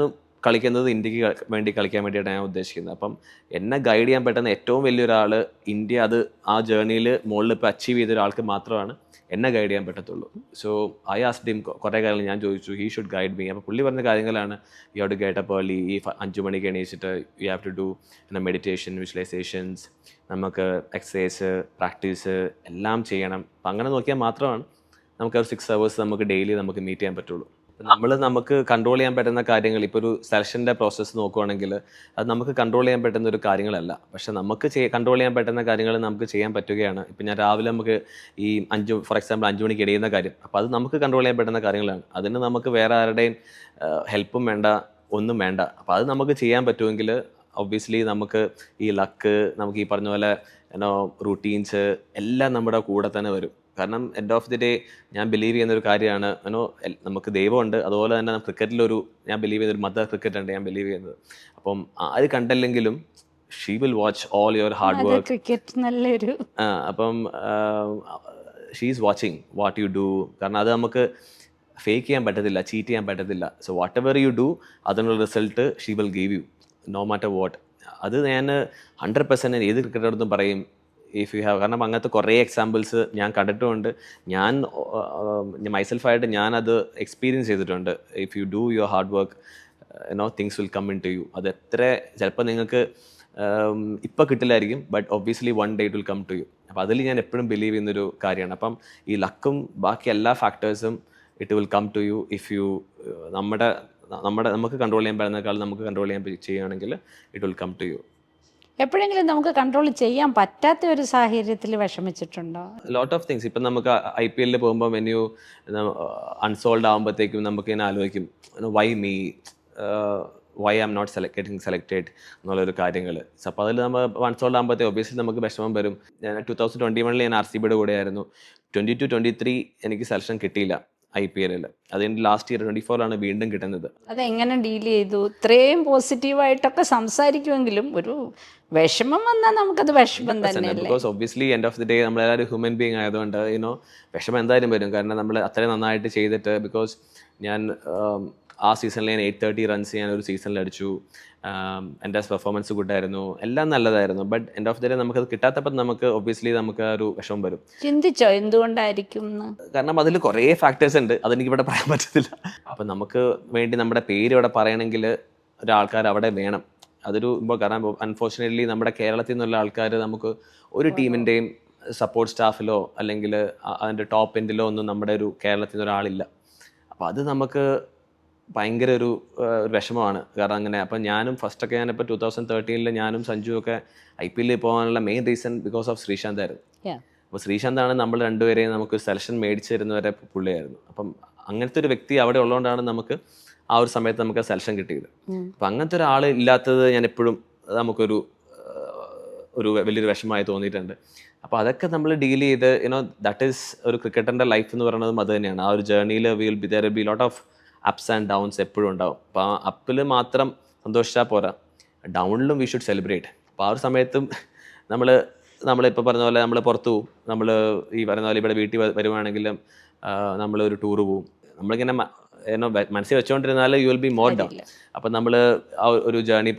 കളിക്കുന്നത് ഇന്ത്യക്ക് വേണ്ടി കളിക്കാൻ വേണ്ടിയിട്ടാണ് ഞാൻ ഉദ്ദേശിക്കുന്നത്. അപ്പം എന്നെ ഗൈഡ് ചെയ്യാൻ പറ്റുന്ന ഏറ്റവും വലിയൊരാൾ ഇന്ത്യ, അത് ആ ജേർണിയിൽ മുകളിൽ ഇപ്പോൾ അച്ചീവ് ചെയ്ത ഒരാൾക്ക് മാത്രമാണ് എന്നെ ഗൈഡ് ചെയ്യാൻ പറ്റത്തുള്ളൂ. സോ ഐ ആസ്ക്ഡ് ഹിം കുറേ കാര്യങ്ങൾ ഞാൻ ചോദിച്ചു, ഹീ ഷുഡ് ഗൈഡ് മീ. അപ്പോൾ പുള്ളി പറഞ്ഞ കാര്യങ്ങളാണ്, you have to get up early, ഈ 5 മണിക്ക് എണീച്ചിട്ട് you have to do meditation, visualisations, നമുക്ക് എക്സസൈസ്, പ്രാക്ടീസ് എല്ലാം ചെയ്യണം. അപ്പം അങ്ങനെ നോക്കിയാൽ മാത്രമാണ് നമുക്ക് ഒരു 6 hours നമുക്ക് ഡെയിലി നമുക്ക് മീറ്റ് ചെയ്യാൻ പറ്റുള്ളൂ. നമുക്ക് കൺട്രോൾ ചെയ്യാൻ പറ്റുന്ന കാര്യങ്ങൾ, ഇപ്പോൾ ഒരു സെലക്ഷൻ്റെ പ്രോസസ്സ് നോക്കുവാണെങ്കിൽ അത് നമുക്ക് കൺട്രോൾ ചെയ്യാൻ പറ്റുന്ന ഒരു കാര്യങ്ങളല്ല. പക്ഷെ നമുക്ക് കൺട്രോൾ ചെയ്യാൻ പറ്റുന്ന കാര്യങ്ങൾ നമുക്ക് ചെയ്യാൻ പറ്റുകയാണ്. ഇപ്പം ഞാൻ രാവിലെ നമുക്ക് ഈ ഫോർ എക്സാമ്പിൾ 5 മണിക്ക് എണീക്കുന്ന കാര്യം, അപ്പോൾ അത് നമുക്ക് കൺട്രോൾ ചെയ്യാൻ പറ്റുന്ന കാര്യങ്ങളാണ്. അതിന് നമുക്ക് വേറെ ആരുടെയും ഹെൽപ്പും വേണ്ട, ഒന്നും വേണ്ട. അപ്പോൾ അത് നമുക്ക് ചെയ്യാൻ പറ്റുമെങ്കിൽ ഒബ്വിയസ്ലി നമുക്ക് ഈ ലക്ക്, നമുക്ക് ഈ പറഞ്ഞ പോലെ റൂട്ടീൻസ് എല്ലാം നമ്മുടെ കൂടെ തന്നെ വരും. കാരണം എൻഡ് ഓഫ് ദി ഡേ ഞാൻ ബിലീവ് ചെയ്യുന്ന ഒരു കാര്യമാണ്, നമുക്ക് ദൈവമുണ്ട്, അതുപോലെ തന്നെ ക്രിക്കറ്റിലൊരു ഞാൻ ബിലീവ് ചെയ്യുന്ന ഒരു മദർ ക്രിക്കറ്റ് ഉണ്ട് ഞാൻ ബിലീവ് ചെയ്യുന്നത്. അപ്പം ആര് കണ്ടില്ലെങ്കിലും she will watch all your hard work. Cricket നല്ലൊരു അപ്പം she is watching what you do. കാരണം അത് നമുക്ക് ഫേക്ക് ചെയ്യാൻ പറ്റത്തില്ല, ചീറ്റ് ചെയ്യാൻ പറ്റത്തില്ല. So whatever you do, അതിനുള്ള result she will give you no matter what. അത് ഞാൻ 100% ഏത് ക്രിക്കറ്ററടുത്തും പറയും, ഇഫ് യു ഹാവ്. കാരണം അങ്ങനത്തെ കുറേ എക്സാമ്പിൾസ് ഞാൻ കണ്ടിട്ടുമുണ്ട്. ഞാൻ മൈസെൽഫായിട്ട് ഞാനത് എക്സ്പീരിയൻസ് ചെയ്തിട്ടുണ്ട്. If you do your hard work, things will come in to you. അത് ചിലപ്പോൾ നിങ്ങൾക്ക് ഇപ്പോൾ കിട്ടില്ലായിരിക്കും, but obviously one day it will come to you. അപ്പോൾ അതിൽ ഞാൻ എപ്പോഴും ബിലീവ് ചെയ്യുന്നൊരു കാര്യമാണ്. അപ്പം ഈ ലക്കും ബാക്കി എല്ലാ ഫാക്ടേഴ്സും it will come to you if you നമുക്ക് കൺട്രോൾ ചെയ്യാൻ പറ്റുന്നേക്കാൾ നമുക്ക് കൺട്രോൾ ചെയ്യുകയാണെങ്കിൽ it will come to you. എപ്പോഴെങ്കിലും നമുക്ക് കൺട്രോൾ ചെയ്യാൻ പറ്റാത്ത ഒരു സാഹചര്യത്തിൽ വിഷമിച്ചിട്ടുണ്ടോ? ലോട്ട് ഓഫ് തിങ്സ്. ഇപ്പം നമുക്ക് IPL പോകുമ്പോൾ വെന്യൂ അൺസോൾഡ് ആകുമ്പോഴത്തേക്കും നമുക്ക് ഇങ്ങനെ ആലോചിക്കും, why me, why am not getting selected എന്നുള്ളൊരു കാര്യങ്ങൾ. സോ അപ്പോൾ അതിൽ നമ്മൾ അൺസോൾഡ് ആകുമ്പോഴത്തേക്ക് ഒബ്വിയസ്ലി നമുക്ക് വിഷമം വരും. ഞാൻ 2021 ഞാൻ RCBയുടെ കൂടെയായിരുന്നു. 22-23 എനിക്ക് സെലക്ഷൻ കിട്ടിയില്ല IPL. അതിൻ്റെ ലാസ്റ്റ് ഇയർ 24 വീണ്ടും കിട്ടുന്നത്. അതെങ്ങനെ ഡീൽ ചെയ്തു? ഇത്രയും പോസിറ്റീവായിട്ടൊക്കെ സംസാരിക്കുമെങ്കിലും ഒരു വിഷമം വന്നാൽ നമുക്കത് വിഷമം തന്നെയല്ലേ? Because obviously end of the day നമ്മളെല്ലാവരും ഹ്യൂമൻ ബീങ് ആയതുകൊണ്ട് വിഷമം എന്തായാലും വരും. കാരണം നമ്മൾ അത്രയും നന്നായിട്ട് ചെയ്തിട്ട്, ബിക്കോസ് ഞാൻ ആ സീസണിൽ ഞാൻ 830 റൺസ് ഞാൻ ഒരു സീസണിൽ അടിച്ചു. എൻ്റെ പെർഫോമൻസ് ഗുഡായിരുന്നു, എല്ലാം നല്ലതായിരുന്നു. But end of the day നമുക്കത് കിട്ടാത്തപ്പോൾ നമുക്ക് ഒബ്വിയസ്ലി നമുക്ക് ആ ഒരു വിഷമം വരും. ചിന്തിച്ചോ എന്തുകൊണ്ടായിരിക്കും എന്ന്? കാരണം അതിൽ കുറേ ഫാക്ടേഴ്സ് ഉണ്ട്, അതെനിക്ക് ഇവിടെ പറയാൻ പറ്റത്തില്ല. അപ്പം നമുക്ക് വേണ്ടി നമ്മുടെ പേര് ഇവിടെ പറയണമെങ്കിൽ ഒരാൾക്കാർ അവിടെ വേണം. അതൊരു ഇപ്പോൾ കാരണം അൺഫോർച്ചുനേറ്റ്ലി നമ്മുടെ കേരളത്തിൽ നിന്നുള്ള ആൾക്കാർ നമുക്ക് ഒരു ടീമിൻ്റെയും സപ്പോർട്ട് സ്റ്റാഫിലോ അല്ലെങ്കിൽ അതിൻ്റെ ടോപ്പ് എൻഡിലോ ഒന്നും നമ്മുടെ ഒരു കേരളത്തിൽ നിന്ന് ഒരാളില്ല. അപ്പോൾ അത് നമുക്ക് ഭയങ്കര ഒരു വിഷമമാണ്. കാരണം അങ്ങനെ അപ്പം ഞാനും ഫസ്റ്റൊക്കെ ഞാനിപ്പോൾ 2013 ഞാനും സഞ്ജുവൊക്കെ IPL പോകാനുള്ള main reason because of Sreesanth ആയിരുന്നു. അപ്പോൾ ശ്രീശാന്താണ് നമ്മൾ രണ്ടുപേരെയും നമുക്ക് സെലക്ഷൻ മേടിച്ച് തരുന്നവരെ പുള്ളിയായിരുന്നു. അപ്പം അങ്ങനത്തെ ഒരു വ്യക്തി അവിടെ ഉള്ളതുകൊണ്ടാണ് നമുക്ക് ആ ഒരു സമയത്ത് നമുക്ക് സെലക്ഷൻ കിട്ടിയത്. അപ്പം അങ്ങനത്തെ ഒരാൾ ഇല്ലാത്തത് ഞാൻ എപ്പോഴും നമുക്കൊരു വലിയൊരു വിഷമമായി തോന്നിയിട്ടുണ്ട്. അപ്പോൾ അതൊക്കെ നമ്മൾ ഡീൽ ചെയ്ത് ദാറ്റ് ഈസ് ഒരു ക്രിക്കറ്ററിൻ്റെ ലൈഫ് എന്ന് പറയുന്നതും അത് തന്നെയാണ്. ആ ഒരു ജേർണിയിൽ there will be lot of ups and downs എപ്പോഴും ഉണ്ടാവും. അപ്പോൾ ആ അപ്പിൽ മാത്രം സന്തോഷിച്ചാൽ പോരാ, ഡൗണിലും വി ഷുഡ് സെലിബ്രേറ്റ്. അപ്പോൾ ആ ഒരു സമയത്തും നമ്മളിപ്പോൾ പറഞ്ഞ പോലെ നമ്മൾ പുറത്തു പോകും, നമ്മൾ ഈ പറയുന്ന പോലെ ഇവിടെ വീട്ടിൽ വരുവാണെങ്കിലും നമ്മളൊരു ടൂറ് പോവും. നമ്മളിങ്ങനെ മനസ്സിൽ വെച്ചുകൊണ്ടിരുന്നാൽ you will be more down. അപ്പം നമ്മൾ ആ ഒരു ജേർണി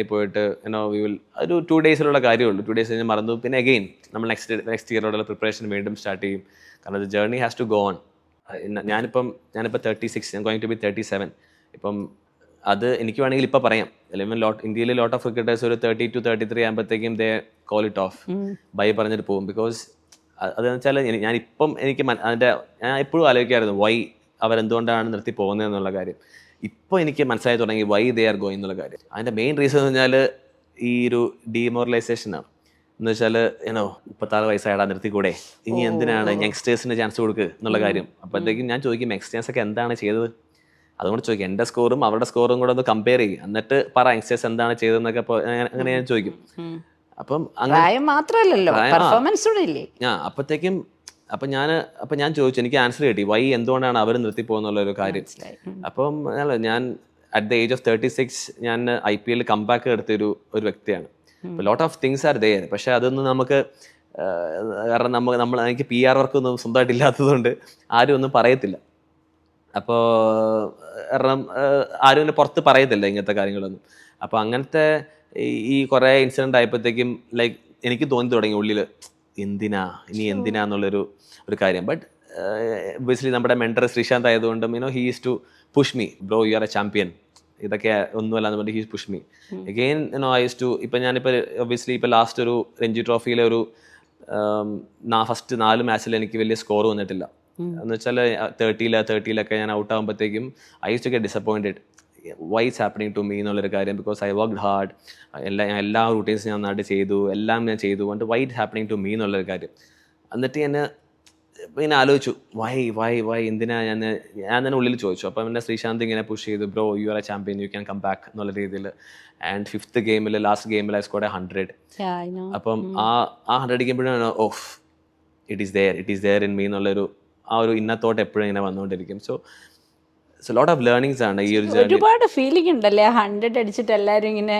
പോയിട്ട് വി വിൽ ഒരു 2 ഡേയ്സിലുള്ള കാര്യമുള്ളൂ. 2 ഡേയ്സ് കഴിഞ്ഞ് മറന്നു. പിന്നെ അഗെയിൻ നമ്മൾ നെക്സ്റ്റ് ഇയറോടുള്ള പ്രിപ്പറേഷൻ വീണ്ടും സ്റ്റാർട്ട് ചെയ്യും. കാരണം the journey has to go on. ഞാനിപ്പോൾ 36, ഞാൻ ഗോയിങ് ടു ബി 37. ഇപ്പം അത് എനിക്ക് വേണമെങ്കിൽ ഇപ്പം പറയാം. ഇന്ത്യയിൽ ലോട്ട് ഓഫ് ക്രിക്കറ്റേഴ്സ് ഒരു 32, 33 ആകുമ്പോഴത്തേക്കും they call it off, bye പറഞ്ഞിട്ട് പോകും. ബിക്കോസ് അതെന്ന് വെച്ചാൽ ഞാനിപ്പം എനിക്ക് ഞാൻ എപ്പോഴും ആലോചിക്കായിരുന്നു വൈ അവരെന്തുകൊണ്ടാണ് നിർത്തി പോകുന്നത് എന്നുള്ള കാര്യം. ഇപ്പോൾ എനിക്ക് മനസ്സിലായി തുടങ്ങി വൈ ദേ ആർ ഗോയിങ് എന്നുള്ള കാര്യം. അതിൻ്റെ മെയിൻ റീസൺ എന്ന് പറഞ്ഞാൽ ഈ ഒരു ഡീമോറലൈസേഷനാണ്. എന്ന് വെച്ചാൽ 36 വയസ്സായിടാ നിർത്തിക്കൂടെ, ഇനി എന്തിനാണ് യങ്സ്റ്റേഴ്സിന് ചാൻസ് കൊടുക്കുക എന്നുള്ള കാര്യം. അപ്പോഴത്തേക്കും ഞാൻ ചോദിക്കും യങ്സ്റ്റേഴ്സൊക്കെ എന്താണ് ചെയ്തത്, അതുകൊണ്ട് ചോദിക്കും. എൻ്റെ സ്കോറും അവരുടെ സ്കോറും കൂടെ ഒന്ന് കമ്പയർ ചെയ്യും, എന്നിട്ട് പറ യങ്സ്റ്റേഴ്സ് എന്താണ് ചെയ്തതെന്നൊക്കെ അങ്ങനെ ഞാൻ ചോദിക്കും. അപ്പം അപ്പോഴത്തേക്കും അപ്പം ഞാൻ ചോദിച്ചു, എനിക്ക് ആൻസർ കിട്ടി വൈ എന്തുകൊണ്ടാണ് അവർ നിർത്തി പോകുന്നുള്ള ഒരു കാര്യം. അപ്പം ഞാൻ അറ്റ് ദ ഏജ് ഓഫ് 36 ഞാൻ IPL കംബാക്ക് എടുത്തൊരു വ്യക്തിയാണ്. Lot of things are there. പക്ഷെ അതൊന്നും നമുക്ക് കാരണം എനിക്ക് PR വർക്കൊന്നും സ്വന്തമായിട്ട് ഇല്ലാത്തതുകൊണ്ട് ആരും ഒന്നും പറയത്തില്ല. അപ്പോൾ കാരണം ആരും എന്നെ പുറത്ത് പറയത്തില്ല ഇങ്ങനത്തെ കാര്യങ്ങളൊന്നും. അപ്പോൾ അങ്ങനത്തെ ഈ കുറേ ഇൻസിഡൻ്റ് ആയപ്പോഴത്തേക്കും എനിക്ക് തോന്നി തുടങ്ങി ഉള്ളിൽ ഇനി എന്തിനാന്നുള്ളൊരു കാര്യം. ബട്ട് ഒബ്വിയസ്ലി നമ്മുടെ മെൻറ്റർ ശ്രീശാന്ത് ആയതുകൊണ്ടും he is to push me, bro you are a champion, ഇതൊക്കെ ഒന്നുമല്ല എന്ന് പറഞ്ഞിട്ട് he's push me again. I use to ഇപ്പം ഞാനിപ്പോൾ ഒബ്വിയസ്ലി ഇപ്പോൾ ലാസ്റ്റ് ഒരു രഞ്ജി ട്രോഫിയിലെ ഒരു ഫസ്റ്റ് 4 മാച്ചിൽ എനിക്ക് വലിയ സ്കോർ വന്നിട്ടില്ല. എന്ന് വെച്ചാൽ 30-30 ഞാൻ ഔട്ട് ആകുമ്പോഴത്തേക്കും I use to get disappointed. Why it's happening to me എന്നുള്ളൊരു കാര്യം. ബിക്കോസ് ഐ വർക്ക്ഡ് ഹാർഡ്, എല്ലാ റൂട്ടീൻസ് ഞാൻ നന്നായിട്ട് ചെയ്തു, എല്ലാം ഞാൻ ചെയ്തു. കൊണ്ട് why it happening to me എന്നുള്ളൊരു കാര്യം. എന്നിട്ട് ഇങ്ങനെ ആലോചിച്ചു വൈ എന്തിനാ ഞാൻ തന്നെ ഉള്ളിൽ ചോദിച്ചു. അപ്പം പിന്നെ ശ്രീശാന്ത് ഇങ്ങനെ പുഷ് ചെയ്തു, bro you are a champion, you can come back എന്നുള്ള രീതിയിൽ. ആൻഡ് 5th ഗെയിമിൽ ലാസ്റ്റ് ഗെയിമിൽ ഐ സ്കോർഡ് 100. അപ്പം ആ 100 അടിക്കുമ്പോഴാണ് of it is there in me എന്നുള്ളൊരു ആ ഒരു ഇന്നർ തോട്ട് എപ്പോഴും ഇങ്ങനെ വന്നുകൊണ്ടിരിക്കും. സോ ലോട്ട് ഓഫ് ലേണിംഗ്സ് ആണ് ഈ ഒരു ജേർണി. ഒരുപാട് ഫീലിംഗ് ഉണ്ടല്ലേ 100 അടിച്ചിട്ട് എല്ലാരും ഇങ്ങനെ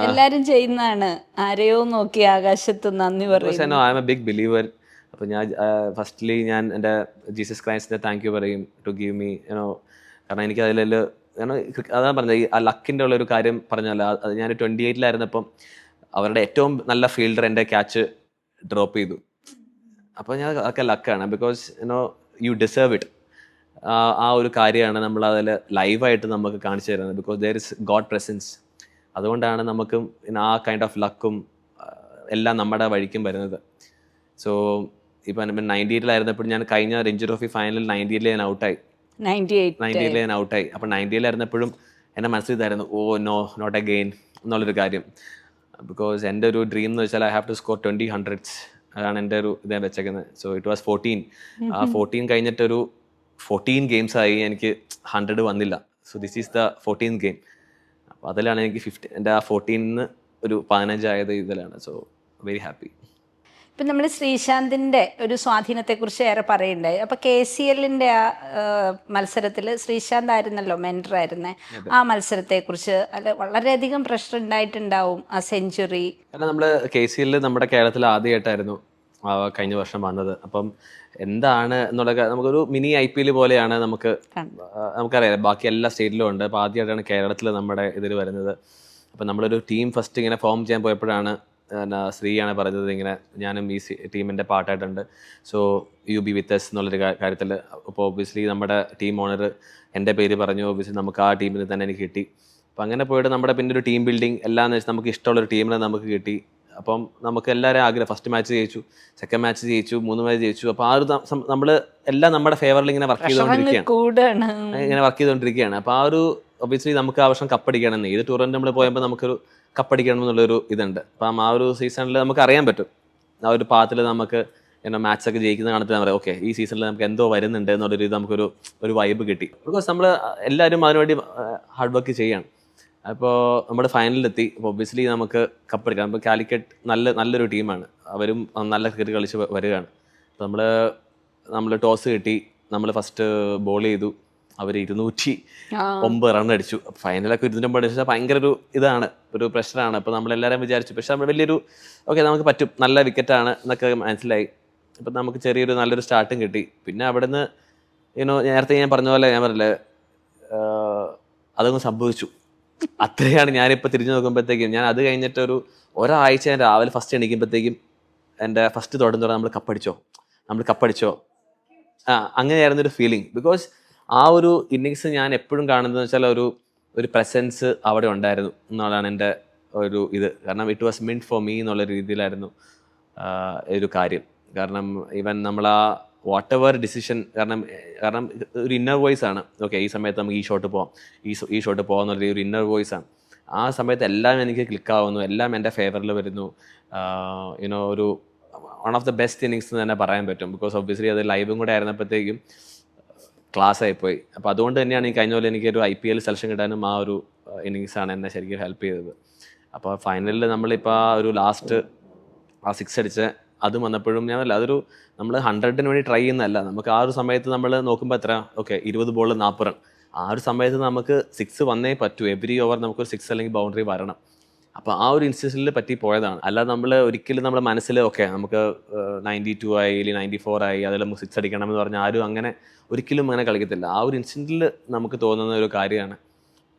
എല്ലാരും ചെയ്യുന്നതാണ്, ആരെയോ നോക്കി ആകാശത്ത് നന്ദി പറയും. I am a big believer. അപ്പോൾ ഞാൻ ഫസ്റ്റ്ലി ഞാൻ എൻ്റെ ജീസസ് ക്രൈസ്റ്റിനെ താങ്ക് യു പറയും ടു ഗീവ് മീ കാരണം എനിക്ക് അതിൽ അതാ പറഞ്ഞത് ആ ലക്കിൻ്റെ ഉള്ളൊരു കാര്യം പറഞ്ഞാൽ അത് ഞാൻ 28-ലായിരുന്നപ്പം അവരുടെ ഏറ്റവും നല്ല ഫീൽഡർ എൻ്റെ ക്യാച്ച് ഡ്രോപ്പ് ചെയ്തു. അപ്പോൾ ഞാൻ അതൊക്കെ ലക്കാണ്. Because you deserve it. ആ ഒരു കാര്യമാണ് നമ്മൾ അതിൽ ലൈവായിട്ട് നമുക്ക് കാണിച്ചു തരുന്നത്. Because there is God presence. അതുകൊണ്ടാണ് നമുക്ക് ആ കൈൻഡ് ഓഫ് ലക്കും എല്ലാം നമ്മുടെ വഴിക്കും വരുന്നത്. സോ ഇപ്പം 98-ലായിരുന്നപ്പോൾ ഞാൻ കഴിഞ്ഞ രഞ്ജി ട്രോഫി ഫൈനലിൽ 98-ൽ ഞാൻ ഔട്ടായി. 98-ൽ ഞാൻ ഔട്ടായി. അപ്പം 90-ലായിരുന്നപ്പോഴും എൻ്റെ മനസ്സിൽ ഇതായിരുന്നു, നോട്ട് അഗെയിൻ എന്നുള്ളൊരു കാര്യം. ബിക്കോസ് എൻ്റെ ഒരു ഡ്രീം എന്ന് വെച്ചാൽ I have to score 20 hundreds. അതാണ് എൻ്റെ ഒരു ഇതേ വെച്ചേക്കുന്നത്. So it was 14. ആ 14 കഴിഞ്ഞിട്ടൊരു 14 ഗെയിംസായി എനിക്ക് 100 വന്നില്ല. So this is the 14th game. അപ്പോൾ അതിലാണ് എനിക്ക് എൻ്റെ ആ 14 ഒരു 15 ആയത് ഇതിലാണ്. So very happy. ഇപ്പം നമ്മൾ ശ്രീശാന്തിൻ്റെ ഒരു സ്വാധീനത്തെക്കുറിച്ച് ഏറെ പറയുണ്ടായി. അപ്പോൾ KCLൻ്റെ ആ മത്സരത്തിൽ ശ്രീശാന്ത് ആയിരുന്നല്ലോ മെൻറ്ററായിരുന്നത്. ആ മത്സരത്തെക്കുറിച്ച് വളരെയധികം പ്രഷർ ഉണ്ടായിട്ടുണ്ടാവും, ആ സെഞ്ചുറി. കാരണം നമ്മൾ KCL നമ്മുടെ കേരളത്തിൽ ആദ്യമായിട്ടായിരുന്നു കഴിഞ്ഞ വർഷം വന്നത്. അപ്പം എന്താണ് എന്നുള്ള നമുക്കൊരു മിനി IPL പോലെയാണ് നമുക്കറിയാം, ബാക്കി എല്ലാ സ്റ്റേറ്റിലും ഉണ്ട്. അപ്പോൾ ആദ്യമായിട്ടാണ് കേരളത്തിൽ നമ്മുടെ ഇതിൽ വരുന്നത്. അപ്പം നമ്മളൊരു ടീം ഫസ്റ്റ് ഇങ്ങനെ ഫോം ചെയ്യാൻ പോയപ്പോഴാണ് ശ്രീയാണ് പറഞ്ഞത് ഇങ്ങനെ ഞാനും ഈ ടീമിൻ്റെ പാർട്ടായിട്ടുണ്ട്, so you be with us എന്നുള്ളൊരു കാര്യത്തിൽ. അപ്പോൾ ഒബ്വിയസ്ലി നമ്മുടെ ടീം ഓണർ എൻ്റെ പേര് പറഞ്ഞു. ഒബ്വിയസ്ലി നമുക്ക് ആ ടീമിൽ തന്നെ എനിക്ക് കിട്ടി. അപ്പം അങ്ങനെ പോയിട്ട് നമ്മുടെ പിന്നെ ഒരു ടീം ബിൽഡിങ് എല്ലാം വെച്ചാൽ നമുക്ക് ഇഷ്ടമുള്ളൊരു ടീമിനെ നമുക്ക് കിട്ടി. അപ്പം നമുക്ക് എല്ലാവരും ആഗ്രഹം, ഫസ്റ്റ് മാച്ച് ജയിച്ചു, സെക്കൻഡ് മാച്ച് ജയിച്ചു, 3 മാച്ച് ജയിച്ചു. അപ്പോൾ ആ ഒരു നമ്മൾ എല്ലാം നമ്മുടെ ഫേവറിൽ ഇങ്ങനെ വർക്ക് ചെയ്തുകൊണ്ടിരിക്കുകയാണ്. അപ്പോൾ ആ ഒരു ഒബ്വിയസ്ലി നമുക്ക് ആ വർഷം കപ്പടിക്കണമെന്ന്, ഏത് ടൂർണമെന്റ് നമ്മൾ പോയപ്പോൾ നമുക്കൊരു കപ്പടിക്കണം എന്നുള്ളൊരു ഇതുണ്ട്. അപ്പം ആ ഒരു സീസണിൽ നമുക്ക് അറിയാൻ പറ്റും, ആ ഒരു പാത്തിൽ നമുക്ക് മാച്ചൊക്കെ ജയിക്കുന്ന കാണത്തിൽ പറയാം ഓക്കെ ഈ സീസണിൽ നമുക്ക് എന്തോ വരുന്നുണ്ട് എന്നുള്ളൊരു ഇത് നമുക്കൊരു വൈബ് കിട്ടി. ബിക്കോസ് നമ്മൾ എല്ലാവരും അതിനുവേണ്ടി ഹാർഡ് വർക്ക് ചെയ്യാണ്. അപ്പോൾ നമ്മുടെ ഫൈനലിലെത്തി. അപ്പോൾ ഒബ്വിയസ്ലി നമുക്ക് കപ്പടിക്കാം. അപ്പോൾ കാലിക്കറ്റ് നല്ലൊരു ടീമാണ്, അവരും നല്ല ക്രിക്കറ്റ് കളിച്ച് വരികയാണ്. അപ്പോൾ നമ്മൾ ടോസ് കിട്ടി, നമ്മൾ ഫസ്റ്റ് ബോൾ ചെയ്തു, അവർ 209 റൺ അടിച്ചു. ഫൈനലൊക്കെ 209 അടിച്ചാൽ ഭയങ്കര ഒരു ഇതാണ്, ഒരു പ്രഷറാണ്. അപ്പോൾ നമ്മളെല്ലാവരും വിചാരിച്ചു, പക്ഷെ നമ്മൾ വലിയൊരു ഓക്കെ നമുക്ക് പറ്റും, നല്ല വിക്കറ്റാണ് എന്നൊക്കെ മനസ്സിലായി. അപ്പം നമുക്ക് നല്ലൊരു സ്റ്റാർട്ടും കിട്ടി. പിന്നെ അവിടെ നിന്ന് നേരത്തെ ഞാൻ പറഞ്ഞ പോലെ ഞാൻ പറഞ്ഞില്ലേ, അതൊന്നും സംഭവിച്ചു. അത്രയാണ്. ഞാനിപ്പോൾ തിരിഞ്ഞു നോക്കുമ്പോഴത്തേക്കും ഞാൻ അത് കഴിഞ്ഞിട്ട് ഒരാഴ്ച ഞാൻ രാവിലെ ഫസ്റ്റ് എണീക്കുമ്പോഴത്തേക്കും എൻ്റെ ഫസ്റ്റ് തുടങ്ങി നമ്മൾ കപ്പടിച്ചോ അങ്ങനെയായിരുന്നൊരു ഫീലിംഗ്. ബിക്കോസ് ആ ഒരു ഇന്നിങ്സ് ഞാൻ എപ്പോഴും കാണുന്നത് വെച്ചാൽ ഒരു പ്രസൻസ് അവിടെ ഉണ്ടായിരുന്നു എന്നുള്ളതാണ് എൻ്റെ ഒരു ഇത്. കാരണം ഇറ്റ് വാസ് മീൻറ്റ് ഫോർ മീ എന്നുള്ള രീതിയിലായിരുന്നു ഒരു കാര്യം. കാരണം ഈവൻ നമ്മൾ ആ വാട്ട് എവർ ഡിസിഷൻ, കാരണം ഒരു ഇന്നർ വോയിസ് ആണ്. ഓക്കെ ഈ സമയത്ത് നമുക്ക് ഈ ഷോട്ട് പോകാം, ഈ ഷോട്ട് പോകാം എന്നുള്ള ഒരു ഇന്നർ വോയിസ് ആണ്. ആ സമയത്ത് എല്ലാം എനിക്ക് ക്ലിക്കാവുന്നു, എല്ലാം എൻ്റെ ഫേവറിൽ വരുന്നു. ഒരു one of the best innings എന്ന് തന്നെ പറയാൻ പറ്റും. ബിക്കോസ് ഒബ്വിയസ്ലി അത് ലൈവും കൂടെ ആയിരുന്നപ്പോഴത്തേക്കും ക്ലാസ് ആയിപ്പോയി. അപ്പോൾ അതുകൊണ്ട് തന്നെയാണ് ഈ കഴിഞ്ഞ പോലെ എനിക്കൊരു IPL സെലക്ഷൻ കിട്ടാനും ആ ഒരു ഇന്നിങ്സാണ് എന്നെ ശരിക്കും ഹെൽപ്പ് ചെയ്തത്. അപ്പോൾ ഫൈനലിൽ നമ്മളിപ്പോൾ ആ ഒരു ലാസ്റ്റ് ആ 6 അടിച്ച് അത് വന്നപ്പോഴും അതൊരു നമ്മൾ 100-ന് വേണ്ടി ട്രൈ ചെയ്യുന്നതല്ല. നമുക്ക് ആ ഒരു സമയത്ത് നമ്മൾ നോക്കുമ്പോൾ എത്ര 20 ബോളിൽ 40 റൺ. ആ ഒരു സമയത്ത് നമുക്ക് 6 വന്നേ പറ്റൂ. എവറി ഓവർ നമുക്കൊരു 6 അല്ലെങ്കിൽ ബൗണ്ടറി വരണം. അപ്പോൾ ആ ഒരു ഇൻസിഡൻറ്റിൽ പറ്റി പോയതാണ്. അല്ലാതെ നമ്മൾ ഒരിക്കലും നമ്മുടെ മനസ്സിൽ നമുക്ക് 92 ആയി അല്ലെങ്കിൽ 94 ആയി അതിൽ നമുക്ക് 6 അടിക്കണം എന്ന് പറഞ്ഞാൽ ആരും അങ്ങനെ ഒരിക്കലും അങ്ങനെ കളിക്കത്തില്ല. ആ ഒരു ഇൻസിഡൻറ്റിൽ നമുക്ക് തോന്നുന്ന ഒരു കാര്യമാണ്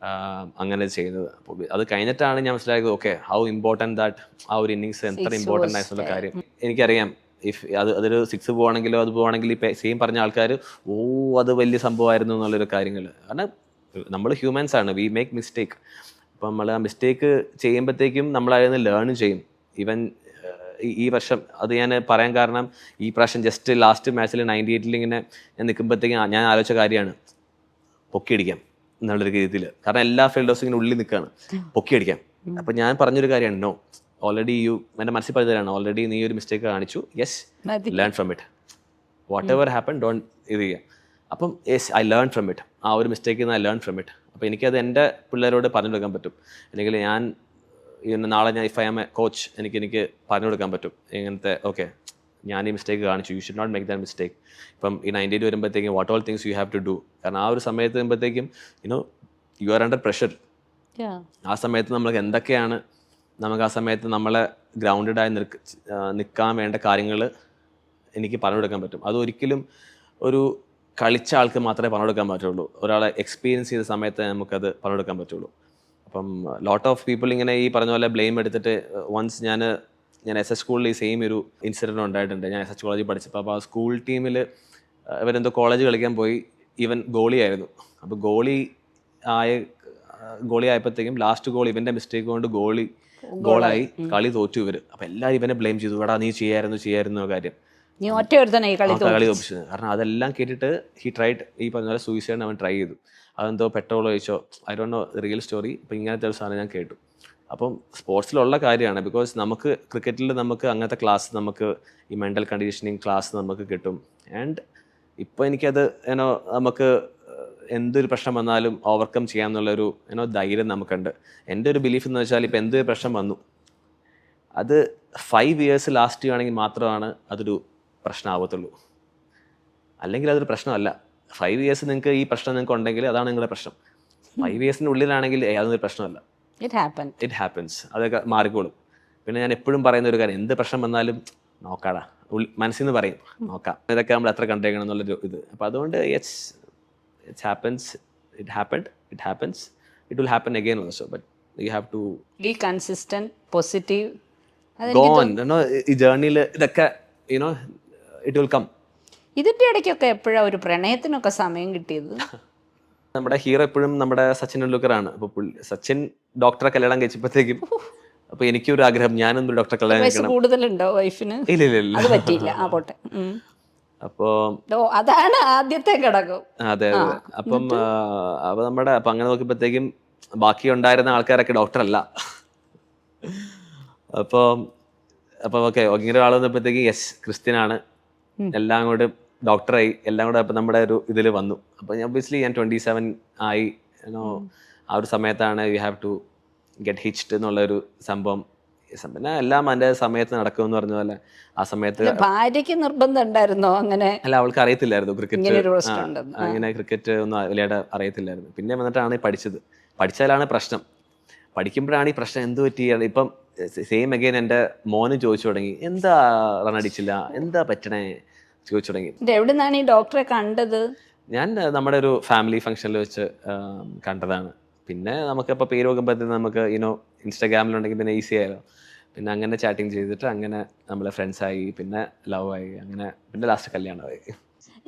അങ്ങനെ ചെയ്യുന്നത്. അപ്പോൾ അത് കഴിഞ്ഞിട്ടാണ് ഞാൻ മനസ്സിലാക്കിയത് ഹൗ ഇമ്പോർട്ടൻറ്റ് ദാറ്റ് ആ ഒരു ഇന്നിങ്സ് എത്ര ഇമ്പോർട്ടൻ്റ് ആയിട്ടുള്ള കാര്യം. എനിക്കറിയാം അതൊരു 6 പോവാണെങ്കിലോ അത് പോവാണെങ്കിൽ ഈ സെയിം പറഞ്ഞ ആൾക്കാർ അത് വലിയ സംഭവമായിരുന്നു എന്നുള്ളൊരു കാര്യങ്ങൾ. കാരണം നമ്മൾ ഹ്യൂമൻസ് ആണ്, വി മേക്ക് മിസ്റ്റേക്ക്. അപ്പം നമ്മൾ ആ മിസ്റ്റേക്ക് ചെയ്യുമ്പോഴത്തേക്കും നമ്മൾ അതിൽ നിന്ന് ലേൺ ചെയ്യും. ഈവൻ ഈ വർഷം അത് ഞാൻ പറയാൻ കാരണം, ഈ പ്രാവശ്യം ജസ്റ്റ് ലാസ്റ്റ് മാച്ചിൽ 98 ഇങ്ങനെ ഞാൻ നിൽക്കുമ്പോഴത്തേക്കും ഞാൻ ആലോചിച്ച കാര്യമാണ് പൊക്കിയടിക്കാം എന്നുള്ളൊരു രീതിയിൽ. കാരണം എല്ലാ ഫീൽഡേഴ്സും ഇങ്ങനെ ഉള്ളിൽ നിൽക്കുകയാണ്, പൊക്കിയടിക്കാം. അപ്പം ഞാൻ പറഞ്ഞൊരു കാര്യമാണ്, നോ, ഓൾറെഡി എൻ്റെ മനസ്സിൽ പറഞ്ഞതാണ്, ഓൾറെഡി നീ ഒരു മിസ്റ്റേക്ക് കാണിച്ചു, yes learn from it, what ever happen don't ഇത് ചെയ്യാം. അപ്പം yes I learn from it, ആ ഒരു മിസ്റ്റേക്കിൽ നിന്ന് ഐ ലേൺ ഫ്രം ഇറ്റ്. അപ്പോൾ എനിക്കത് എൻ്റെ പിള്ളേരോട് പറഞ്ഞു കൊടുക്കാൻ പറ്റും. അല്ലെങ്കിൽ ഞാൻ നാളെ ഞാൻ if I am a coach എനിക്ക് പറഞ്ഞു കൊടുക്കാൻ പറ്റും ഇങ്ങനത്തെ ഞാൻ ഈ മിസ്റ്റേക്ക് കാണിച്ചു, you should not make that mistake. ഇപ്പം ഈ 98 വരുമ്പോഴത്തേക്കും what all things you have to do. കാരണം ആ ഒരു സമയത്ത് വരുമ്പോഴത്തേക്കും യു ആർ അണ്ടർ പ്രഷർ. ആ സമയത്ത് നമുക്ക് എന്തൊക്കെയാണ് നമുക്ക് ആ സമയത്ത് നമ്മളെ ഗ്രൗണ്ടഡായി നിൽക്കാൻ വേണ്ട കാര്യങ്ങൾ എനിക്ക് പറഞ്ഞു കൊടുക്കാൻ പറ്റും. അതൊരിക്കലും ഒരു കളിച്ച ആൾക്ക് മാത്രമേ പറഞ്ഞു കൊടുക്കാൻ പറ്റുള്ളൂ. ഒരാളെ എക്സ്പീരിയൻസ് ചെയ്ത സമയത്ത് നമുക്കത് പറഞ്ഞു കൊടുക്കാൻ പറ്റുള്ളൂ. അപ്പം ലോട്ട് ഓഫ് പീപ്പിൾ ഇങ്ങനെ ഈ പറഞ്ഞ പോലെ ബ്ലെയിം എടുത്തിട്ട് വൺസ് ഞാൻ SS സ്കൂളിൽ ഈ സെയിം ഒരു ഇൻസിഡൻറ്റ് ഉണ്ടായിട്ടുണ്ട്. ഞാൻ SS കോളേജിൽ പഠിച്ചപ്പോൾ അപ്പോൾ ആ സ്കൂൾ ടീമിൽ ഇവരെന്തോ കോളേജ് കളിക്കാൻ പോയി, ഈവൻ ഗോളിയായിരുന്നു. അപ്പോൾ ഗോളി ആയപ്പോഴത്തേക്കും ലാസ്റ്റ് ഗോൾ ഇവൻ്റെ മിസ്റ്റേക്ക് കൊണ്ട് ഗോളായി, കളി തോറ്റു ഇവർ. അപ്പോൾ എല്ലാവരും ഇവനെ ബ്ലെയിം ചെയ്തു, എടാ നീ ചെയ്യായിരുന്നു കാര്യം, കളി തോപ്പിച്ചത്. കാരണം അതെല്ലാം കേട്ടിട്ട് ഹി ട്രൈഡ്, ഈ പറഞ്ഞ പോലെ സൂയിസൈഡ് അവൻ ട്രൈ ചെയ്തു. അതെന്തോ പെട്രോൾ ഒഴിച്ചോ, I don't know real story. അപ്പോൾ ഇങ്ങനത്തെ ഒരു സാധനം ഞാൻ കേട്ടു. അപ്പം സ്പോർട്സിലുള്ള കാര്യമാണ്. ബിക്കോസ് നമുക്ക് ക്രിക്കറ്റിൽ നമുക്ക് അങ്ങനത്തെ ക്ലാസ്, നമുക്ക് ഈ മെൻ്റൽ കണ്ടീഷനിങ് ക്ലാസ് നമുക്ക് കിട്ടും. ആൻഡ് ഇപ്പോൾ എനിക്കത് നമുക്ക് എന്തൊരു പ്രശ്നം വന്നാലും ഓവർകം ചെയ്യാമെന്നുള്ളൊരു ധൈര്യം നമുക്കുണ്ട്. എൻ്റെ ഒരു ബിലീഫ് എന്ന് വെച്ചാൽ ഇപ്പോൾ എന്തൊരു പ്രശ്നം വന്നു അത് 5 years ലാസ്റ്റ് ചെയ്യുകയാണെങ്കിൽ മാത്രമാണ് അതൊരു പ്രശ്നമാവത്തുള്ളൂ. അല്ലെങ്കിൽ അതൊരു പ്രശ്നമല്ല. 5 years നിങ്ങൾക്ക് ഈ പ്രശ്നം നിങ്ങൾക്ക് ഉണ്ടെങ്കിൽ അതാണ് നിങ്ങളുടെ പ്രശ്നം. 5 yearsൻ്റെ ഉള്ളിലാണെങ്കിൽ അതൊരു പ്രശ്നമല്ല. ഇറ്റ് ഹാപ്പൻസ്, അതൊക്കെ മാറിക്കോളും. പിന്നെ ഞാൻ എപ്പോഴും പറയുന്ന ഒരു കാര്യം, എന്ത് പ്രശ്നം വന്നാലും നോക്കാടാ മനസ്സിൽ നിന്ന് പറയും നോക്കാം, ഇതൊക്കെ നമ്മൾ എത്ര കണ്ടേക്കണം എന്നുള്ളൊരു ഇത്. അപ്പോൾ അതുകൊണ്ട് it happens, it happens, it will happen again also, but you have to be consistent, positive. Go on. ഈ ജേർണിയിൽ ഇതൊക്കെ ഇറ്റ് വിൽ കം. ഇതിൻ്റെ ഇടയ്ക്കൊക്കെ എപ്പോഴാണ് ഒരു പ്രണയത്തിനൊക്കെ സമയം കിട്ടിയത്? നമ്മുടെ ഹീറോ എപ്പോഴും നമ്മുടെ സച്ചിൻ ടെണ്ടുൽക്കറാണ്. അപ്പോൾ സച്ചിൻ ഡോക്ടറെ കല്യാണം കഴിച്ചപ്പോഴത്തേക്കും അപ്പോൾ എനിക്കൊരു ആഗ്രഹം, ഞാനും ഒരു ഡോക്ടറെ കല്യാണം കഴിക്കണം. കൂടുതലുണ്ടോ വൈഫിന്? ഇല്ല അത് പറ്റിയില്ല. ആ പോട്ടെ. അപ്പോൾ അതാണ് ആദ്യത്തെ ഘടകം. അതെ. അപ്പം അപ്പം അങ്ങനെ നോക്കിയപ്പോഴത്തേക്കും ബാക്കി ഉണ്ടായിരുന്ന ആൾക്കാരൊക്കെ ഡോക്ടറല്ല. അപ്പോൾ ഓക്കെ ഇങ്ങനെ ഒരാൾ വന്നപ്പോഴത്തേക്ക് ക്രിസ്ത്യനാണ്, എല്ലാം കൂടെ ഡോക്ടറായി, എല്ലാം കൂടെ അപ്പം നമ്മുടെ ഒരു ഇതിൽ വന്നു. അപ്പം ഒബ്വിയസ്ലി ഞാൻ 27 ആയി. ആ ഒരു സമയത്താണ് you have to get hitched എന്നുള്ളൊരു സംഭവം. പിന്നെ എല്ലാം എൻ്റെ സമയത്ത് നടക്കുമെന്ന് പറഞ്ഞ പോലെ ആ സമയത്ത് ഭാര്യയ്ക്ക് നിർബന്ധം ഉണ്ടായിരുന്നോ അങ്ങനെ? അല്ല, അവൾക്ക് അറിയത്തില്ലായിരുന്നു അങ്ങനെ ക്രിക്കറ്റ് ഒന്നും വലിയായിട്ട് അറിയത്തില്ലായിരുന്നു. പിന്നെ വന്നിട്ടാണ് പഠിച്ചത്. പഠിച്ചാലാണ് പ്രശ്നം. പഠിക്കുമ്പോഴാണ് ഈ പ്രശ്നം എന്ത് പറ്റി. ഇപ്പം സെയിം അഗൈൻ എൻ്റെ മോന് ചോദിച്ചു തുടങ്ങി, എന്താ റൺ അടിച്ചില്ല, എന്താ പറ്റണേ ചോദിച്ചു തുടങ്ങി. എവിടെ നിന്നാണ് ഈ ഡോക്ടറെ കണ്ടത്? ഞാൻ നമ്മുടെ ഒരു ഫാമിലി ഫംഗ്ഷനിൽ വെച്ച് കണ്ടതാണ്. പിന്നെ നമുക്കിപ്പോൾ പേര് നോക്കുമ്പോഴത്തേന് നമുക്ക് ഇൻസ്റ്റാഗ്രാമിലുണ്ടെങ്കിൽ പിന്നെ ഈസി ആയല്ലോ. പിന്നെ അങ്ങനെ ചാറ്റിങ് ചെയ്തിട്ട് അങ്ങനെ നമ്മളെ ഫ്രണ്ട്സായി, പിന്നെ ലവ് ആയി, അങ്ങനെ പിന്നെ ലാസ്റ്റ് കല്യാണമായി.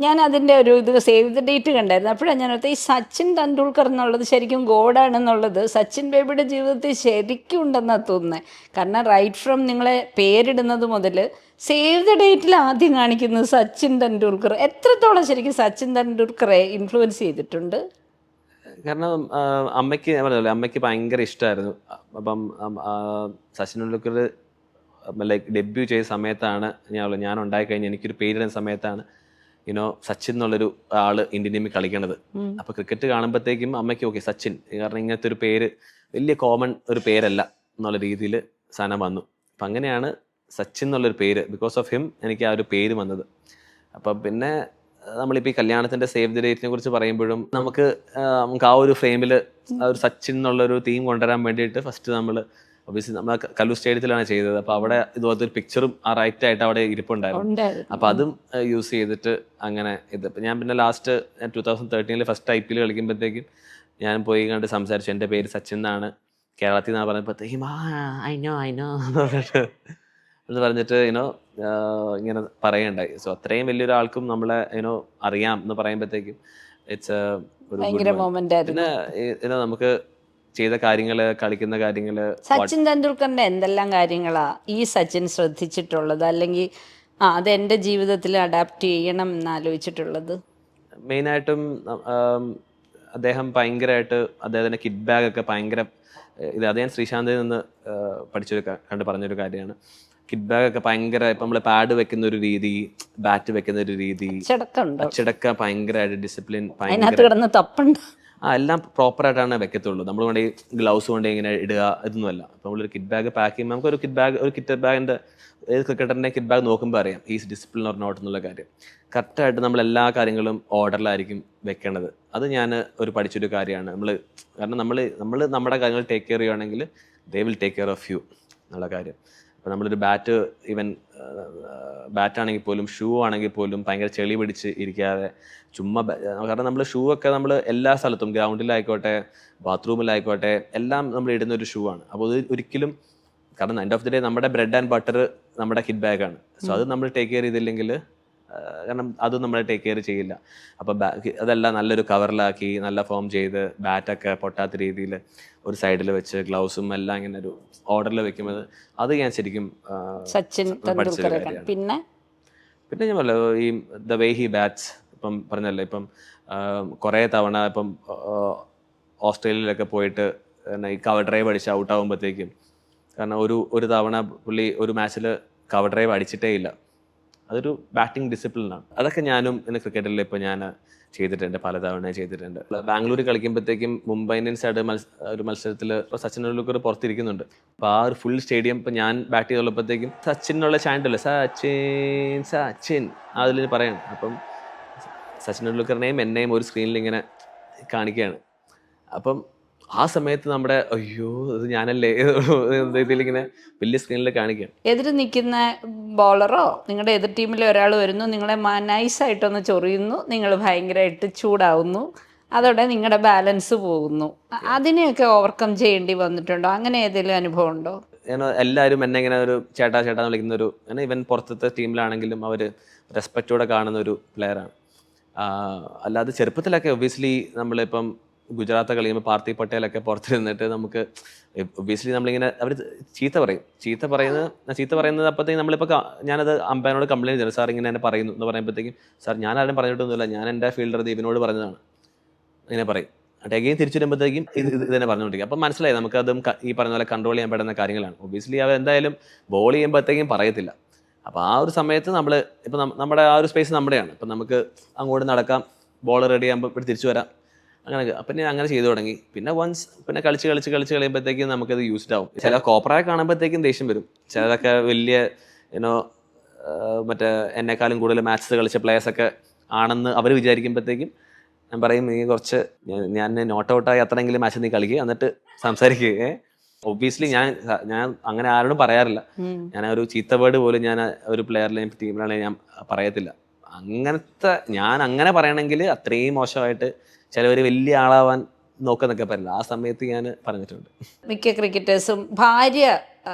ഞാൻ അതിൻ്റെ ഒരു സേവ് ദ ഡേറ്റ് കണ്ടായിരുന്നു. അപ്പോഴാണ് ഞാൻ ഓർത്തത് ഈ സച്ചിൻ ടെണ്ടുൽക്കർ എന്നുള്ളത് ശരിക്കും ഗോഡാണെന്നുള്ളത് സച്ചിൻ ബേബിയുടെ ജീവിതത്തിൽ ശരിക്കും ഉണ്ടെന്നാണ് തോന്നുന്നത്. കാരണം റൈറ്റ് ഫ്രം നിങ്ങളെ പേരിടുന്നത് മുതൽ സേവ് ദ ഡേറ്റിൽ ആദ്യം കാണിക്കുന്നത് സച്ചിൻ ടെണ്ടുൽക്കർ. എത്രത്തോളം ശരിക്കും സച്ചിൻ ടെണ്ടുൽക്കറെ ഇൻഫ്ലുവൻസ് ചെയ്തിട്ടുണ്ട്? കാരണം അമ്മയ്ക്ക് ഭയങ്കര ഇഷ്ടമായിരുന്നു. അപ്പം സച്ചിൻ ടെണ്ടുൽക്കർ ലൈക്ക് ഡെബ്യൂ ചെയ്ത സമയത്താണ് ഞാൻ ഉണ്ടായിക്കഴിഞ്ഞാൽ എനിക്കൊരു പേരിടുന്ന സമയത്താണ് സച്ചിൻ എന്നുള്ളൊരു ആള് ഇന്ത്യൻ ടീമിൽ കളിക്കണത്. അപ്പൊ ക്രിക്കറ്റ് കാണുമ്പോഴത്തേക്കും അമ്മയ്ക്ക് ഓക്കെ സച്ചിൻ, കാരണം ഇങ്ങനത്തെ ഒരു പേര് വലിയ കോമൺ ഒരു പേരല്ല എന്നുള്ള രീതിയിൽ സാധനം വന്നു. അപ്പം അങ്ങനെയാണ് സച്ചിൻ എന്നുള്ളൊരു പേര്, ബിക്കോസ് ഓഫ് ഹിം എനിക്ക് ആ ഒരു പേര് വന്നത്. അപ്പം പിന്നെ നമ്മളിപ്പോൾ ഈ കല്യാണത്തിൻ്റെ സേവ് ദി ഡേറ്റിനെ കുറിച്ച് പറയുമ്പോഴും നമുക്ക് ആ ഒരു ഫ്രെയിമിൽ ആ ഒരു സച്ചിൻ എന്നുള്ളൊരു തീം കൊണ്ടുവരാൻ വേണ്ടിയിട്ട് ഫസ്റ്റ് നമ്മൾ ഒബിയസ്ലി നമ്മൾ കല്ലൂർ സ്റ്റേഡിയത്തിലാണ് ചെയ്തത്. അപ്പോൾ അവിടെ ഇതുപോലത്തെ ഒരു പിക്ചറും ആ റൈറ്റ് ആയിട്ട് അവിടെ ഇരിപ്പുണ്ടായിരുന്നു. അപ്പോൾ അതും യൂസ് ചെയ്തിട്ട് അങ്ങനെ ഞാൻ പിന്നെ ലാസ്റ്റ് 2013 ഫസ്റ്റ് IPL കളിക്കുമ്പോഴത്തേക്കും ഞാൻ പോയി കണ്ട് സംസാരിച്ചു, എൻ്റെ പേര് സച്ചിൻ എന്നാണ്, കേരളത്തിൽ നിന്നാണ് പറഞ്ഞപ്പോഴത്തേക്കും എന്ന് പറഞ്ഞിട്ട് ഇങ്ങനെ പറയുണ്ടായി. സോ അത്രയും വലിയൊരാൾക്കും നമ്മളെ അറിയാം എന്ന് പറയുമ്പോഴത്തേക്കും ഇറ്റ്സ് പിന്നെ നമുക്ക് ചെയ്ത കാര്യങ്ങള്, കളിക്കുന്ന കാര്യങ്ങള്. സച്ചിൻ ടെണ്ടുൽക്കറിന്റെ എന്തെല്ലാം കാര്യങ്ങളാ ഈ സച്ചിൻ ശ്രദ്ധിച്ചിട്ടുള്ളത്, അല്ലെങ്കിൽ അത് എൻ്റെ ജീവിതത്തിൽ അഡാപ്റ്റ് ചെയ്യണം എന്നാലോചിച്ചിട്ടുള്ളത്? മെയിനായിട്ടും അദ്ദേഹം ഭയങ്കരമായിട്ട് അദ്ദേഹത്തിൻ്റെ കിഡ് ബാഗ് ഒക്കെ ഭയങ്കര അദ്ദേഹം ശ്രീശാന്തിൽ നിന്ന് പറഞ്ഞൊരു കാര്യമാണ്. കിഡ് ബാഗ് ഒക്കെ ഭയങ്കര, ഇപ്പം നമ്മൾ പാഡ് വെക്കുന്ന ഒരു രീതി, ബാറ്റ് വെക്കുന്ന ഒരു രീതി, അച്ചടക്ക ഭയങ്കരമായിട്ട് ഡിസിപ്ലിൻ, എല്ലാം പ്രോപ്പറായിട്ടാണ് വെക്കത്തുള്ളൂ. നമ്മൾ കൊണ്ട് ഗ്ലൗസ് കൊണ്ട് ഇങ്ങനെ ഇടുക ഇതൊന്നുമല്ല. അപ്പോൾ നമ്മളൊരു കിഡ് ബാഗ് പാക്ക് ചെയ്യുമ്പോൾ നമുക്കൊരു കിറ്റ് ബാഗിൻ്റെ ഏത് ക്രിക്കറ്ററിൻ്റെ കിഡ് ബാഗ് നോക്കുമ്പോൾ അറിയാം ഈസ് ഡിസിപ്ലിൻ ഓർ നോട്ട് എന്നുള്ള കാര്യം. കറക്റ്റായിട്ട് നമ്മൾ എല്ലാ കാര്യങ്ങളും ഓർഡറിലായിരിക്കും വെക്കേണ്ടത്. അത് ഞാൻ പഠിച്ചൊരു കാര്യമാണ്. കാരണം നമ്മൾ നമ്മുടെ കാര്യങ്ങൾ ടേക്ക് കെയർ ചെയ്യുകയാണെങ്കിൽ they will take care of you എന്നുള്ള കാര്യം. അപ്പോൾ നമ്മളൊരു ബാറ്റാണെങ്കിൽ പോലും ഷൂ ആണെങ്കിൽ പോലും ഭയങ്കര ചെളി പിടിച്ച് ഇരിക്കാതെ ചുമ്മാ, കാരണം നമ്മൾ ഷൂ ഒക്കെ നമ്മൾ എല്ലാ സ്ഥലത്തും ഗ്രൗണ്ടിലായിക്കോട്ടെ ബാത്റൂമിലായിക്കോട്ടെ എല്ലാം നമ്മൾ ഇടുന്ന ഒരു ഷൂ ആണ്. അപ്പോൾ അത് ഒരിക്കലും, കാരണം എൻഡ് ഓഫ് ദി ഡേ നമ്മുടെ ബ്രെഡ് ആൻഡ് ബട്ടർ നമ്മുടെ കിഡ് ബാഗാണ്. സോ അത് നമ്മൾ ടേക്ക് കെയർ ചെയ്തില്ലെങ്കിൽ, കാരണം അതും നമ്മൾ ടേക്ക് കെയർ ചെയ്യില്ല. അപ്പോൾ അതെല്ലാം നല്ലൊരു കവറിലാക്കി നല്ല ഫോം ചെയ്ത് ബാറ്റൊക്കെ പൊട്ടാത്ത രീതിയിൽ ഒരു സൈഡിൽ വെച്ച് ഗ്ലൗസും എല്ലാം ഇങ്ങനെ ഒരു ഓർഡറിൽ വെക്കുന്നത്, അത് ഞാൻ ശരിക്കും സച്ചിൻ ടെണ്ടുൽക്കർ. പിന്നെ ഞാൻ പറഞ്ഞ ഈ ദ വേ ഹി ബാറ്റ്സ്, ഇപ്പം പറഞ്ഞല്ലോ, ഇപ്പം കുറേ തവണ ഇപ്പം ഓസ്ട്രേലിയയിലൊക്കെ പോയിട്ട് ഈ കവർ ഡ്രൈവ് അടിച്ച് ഔട്ട് ആകുമ്പോഴത്തേക്കും, കാരണം ഒരു തവണ പുള്ളി ഒരു മാച്ചിൽ കവർ ഡ്രൈവ് അടിച്ചിട്ടേ ഇല്ല. അതൊരു ബാറ്റിംഗ് ഡിസിപ്ലിനാണ്. അതൊക്കെ ഞാനും ക്രിക്കറ്റിൽ ഇപ്പോൾ ഞാൻ ചെയ്തിട്ടുണ്ട്, പലതവണ ചെയ്തിട്ടുണ്ട്. ബാംഗ്ലൂർ കളിക്കുമ്പോഴത്തേക്കും മുംബൈ ഇന്ത്യൻസ് ആയിട്ട് ഒരു മത്സരത്തിൽ സച്ചിൻ ടെണ്ടുൽക്കർ പുറത്തിരിക്കുന്നുണ്ട്. അപ്പോൾ ആ ഒരു ഫുൾ സ്റ്റേഡിയം ഇപ്പം ഞാൻ ബാറ്റ് ചെയ്തുള്ളപ്പോഴത്തേക്കും സച്ചിനുള്ള ചാൻഡല്ലോ, സച്ചിൻ സച്ചിൻ അതിൽ പറയണം. അപ്പം സച്ചിൻ ടെണ്ടുൽക്കറിനെയും എന്നെയും ഒരു സ്ക്രീനിൽ ഇങ്ങനെ കാണിക്കുകയാണ്. അപ്പം ആ സമയത്ത് നമ്മുടെ അയ്യോ ഇത് ഞാനല്ലേ ഇതിലിങ്ങനെ വലിയ സ്ക്രീനിൽ കാണിക്കാം. എതിർ നിൽക്കുന്ന ബോളറോ നിങ്ങളുടെ എതിർ ടീമിലെ ഒരാൾ വരുന്നു, നിങ്ങളെ നൈസായിട്ടൊന്ന് ചൊറിയുന്നു, നിങ്ങൾ ഭയങ്കരമായിട്ട് ചൂടാവുന്നു, അതോടെ നിങ്ങളുടെ ബാലൻസ് പോകുന്നു. അതിനെയൊക്കെ ഓവർകം ചെയ്യേണ്ടി വന്നിട്ടുണ്ടോ? അങ്ങനെ ഏതെങ്കിലും അനുഭവം ഉണ്ടോ? എല്ലാവരും എന്നെ ഇങ്ങനെ ഒരു ചേട്ടാ ചേട്ടാ എന്ന് വിളിക്കുന്ന ഒരു, ഇവൻ പുറത്തത്തെ ടീമിലാണെങ്കിലും അവർ റെസ്പെക്റ്റോടെ കാണുന്ന ഒരു പ്ലെയറാണ്. അല്ലാതെ ചെറുപ്പത്തിലൊക്കെ ഒബ്വിയസ്ലി നമ്മളിപ്പം ഗുജറാത്ത് കളിക്കുമ്പോൾ പാർത്ഥിവ് പട്ടേലൊക്കെ പുറത്തിരുന്നിട്ട് നമുക്ക് ഒബ്വിയസ്ലി നമ്മളിങ്ങനെ അവർ ചീത്ത പറയുന്നത് അപ്പോഴത്തേക്കും നമ്മളിപ്പോൾ ഞാനത് അമ്പയറിനോട് കംപ്ലയിൻറ്റ് ചെയ്തു, സാർ ഇങ്ങനെ എന്നെ പറയുന്നു എന്ന് പറയുമ്പോഴത്തേക്കും, സാർ ഞാൻ ആരും പറഞ്ഞിട്ടൊന്നുമില്ല, ഞാൻ എൻ്റെ ഫീൽഡർ ദീപിനോട് പറഞ്ഞതാണ് ഇങ്ങനെ പറയും. അഗെയിൻ തിരിച്ചു വരുമ്പോഴത്തേക്കും ഇത് തന്നെ പറഞ്ഞുകൊണ്ടിരിക്കും. അപ്പം മനസ്സിലായി നമുക്കതും ഈ പറഞ്ഞ പോലെ കൺട്രോൾ ചെയ്യാൻ പറ്റുന്ന കാര്യങ്ങളാണ്. ഒബ്വിയസ്ലി അവർ എന്തായാലും ബോൾ ചെയ്യുമ്പോഴത്തേക്കും പറയത്തില്ല. അപ്പോൾ ആ ഒരു സമയത്ത് നമ്മൾ ഇപ്പം നമ്മുടെ ആ ഒരു സ്പേസ് നമ്മുടെയാണ്. ഇപ്പം നമുക്ക് അങ്ങോട്ട് നടക്കാം, ബോൾ റെഡി ആകുമ്പോൾ ഇവിടെ തിരിച്ചു വരാം, അങ്ങനെ. അപ്പം ഞാൻ അങ്ങനെ ചെയ്തു തുടങ്ങി. പിന്നെ പിന്നെ കളിച്ച് കഴിയുമ്പോഴത്തേക്കും നമുക്കത് യൂസ്ഡ് ആവും. ചില കോപ്പറായി കാണുമ്പോഴത്തേക്കും ദേഷ്യം വരും. ചിലതൊക്കെ വലിയ മറ്റേ എന്നെക്കാളും കൂടുതൽ മാച്ചസ് കളിച്ച പ്ലേയേഴ്സൊക്കെ ആണെന്ന് അവർ വിചാരിക്കുമ്പോഴത്തേക്കും ഞാൻ പറയും, നീ കുറച്ച് ഞാൻ നോട്ട് ഔട്ടായി അത്രയെങ്കിലും മാച്ച് നീ കളിക്കുക, എന്നിട്ട് സംസാരിക്കുക. ഒബ്വിയസ്ലി ഞാൻ അങ്ങനെ ആരോടും പറയാറില്ല. ഞാൻ ഒരു ചീത്ത വേർഡ് പോലും ഞാൻ ഒരു പ്ലെയറിലെയും ടീമിലാണെങ്കിലും ഞാൻ പറയത്തില്ല. അങ്ങനത്തെ ഞാൻ അങ്ങനെ പറയണമെങ്കിൽ അത്രയും മോശമായിട്ട് ചിലവർ വലിയ ആളാവാൻ നോക്കുന്നൊക്കെ പറയില്ല. ആ സമയത്ത് ഞാൻ പറഞ്ഞിട്ടുണ്ട്. മിക്ക ക്രിക്കറ്റേഴ്സും ഭാര്യ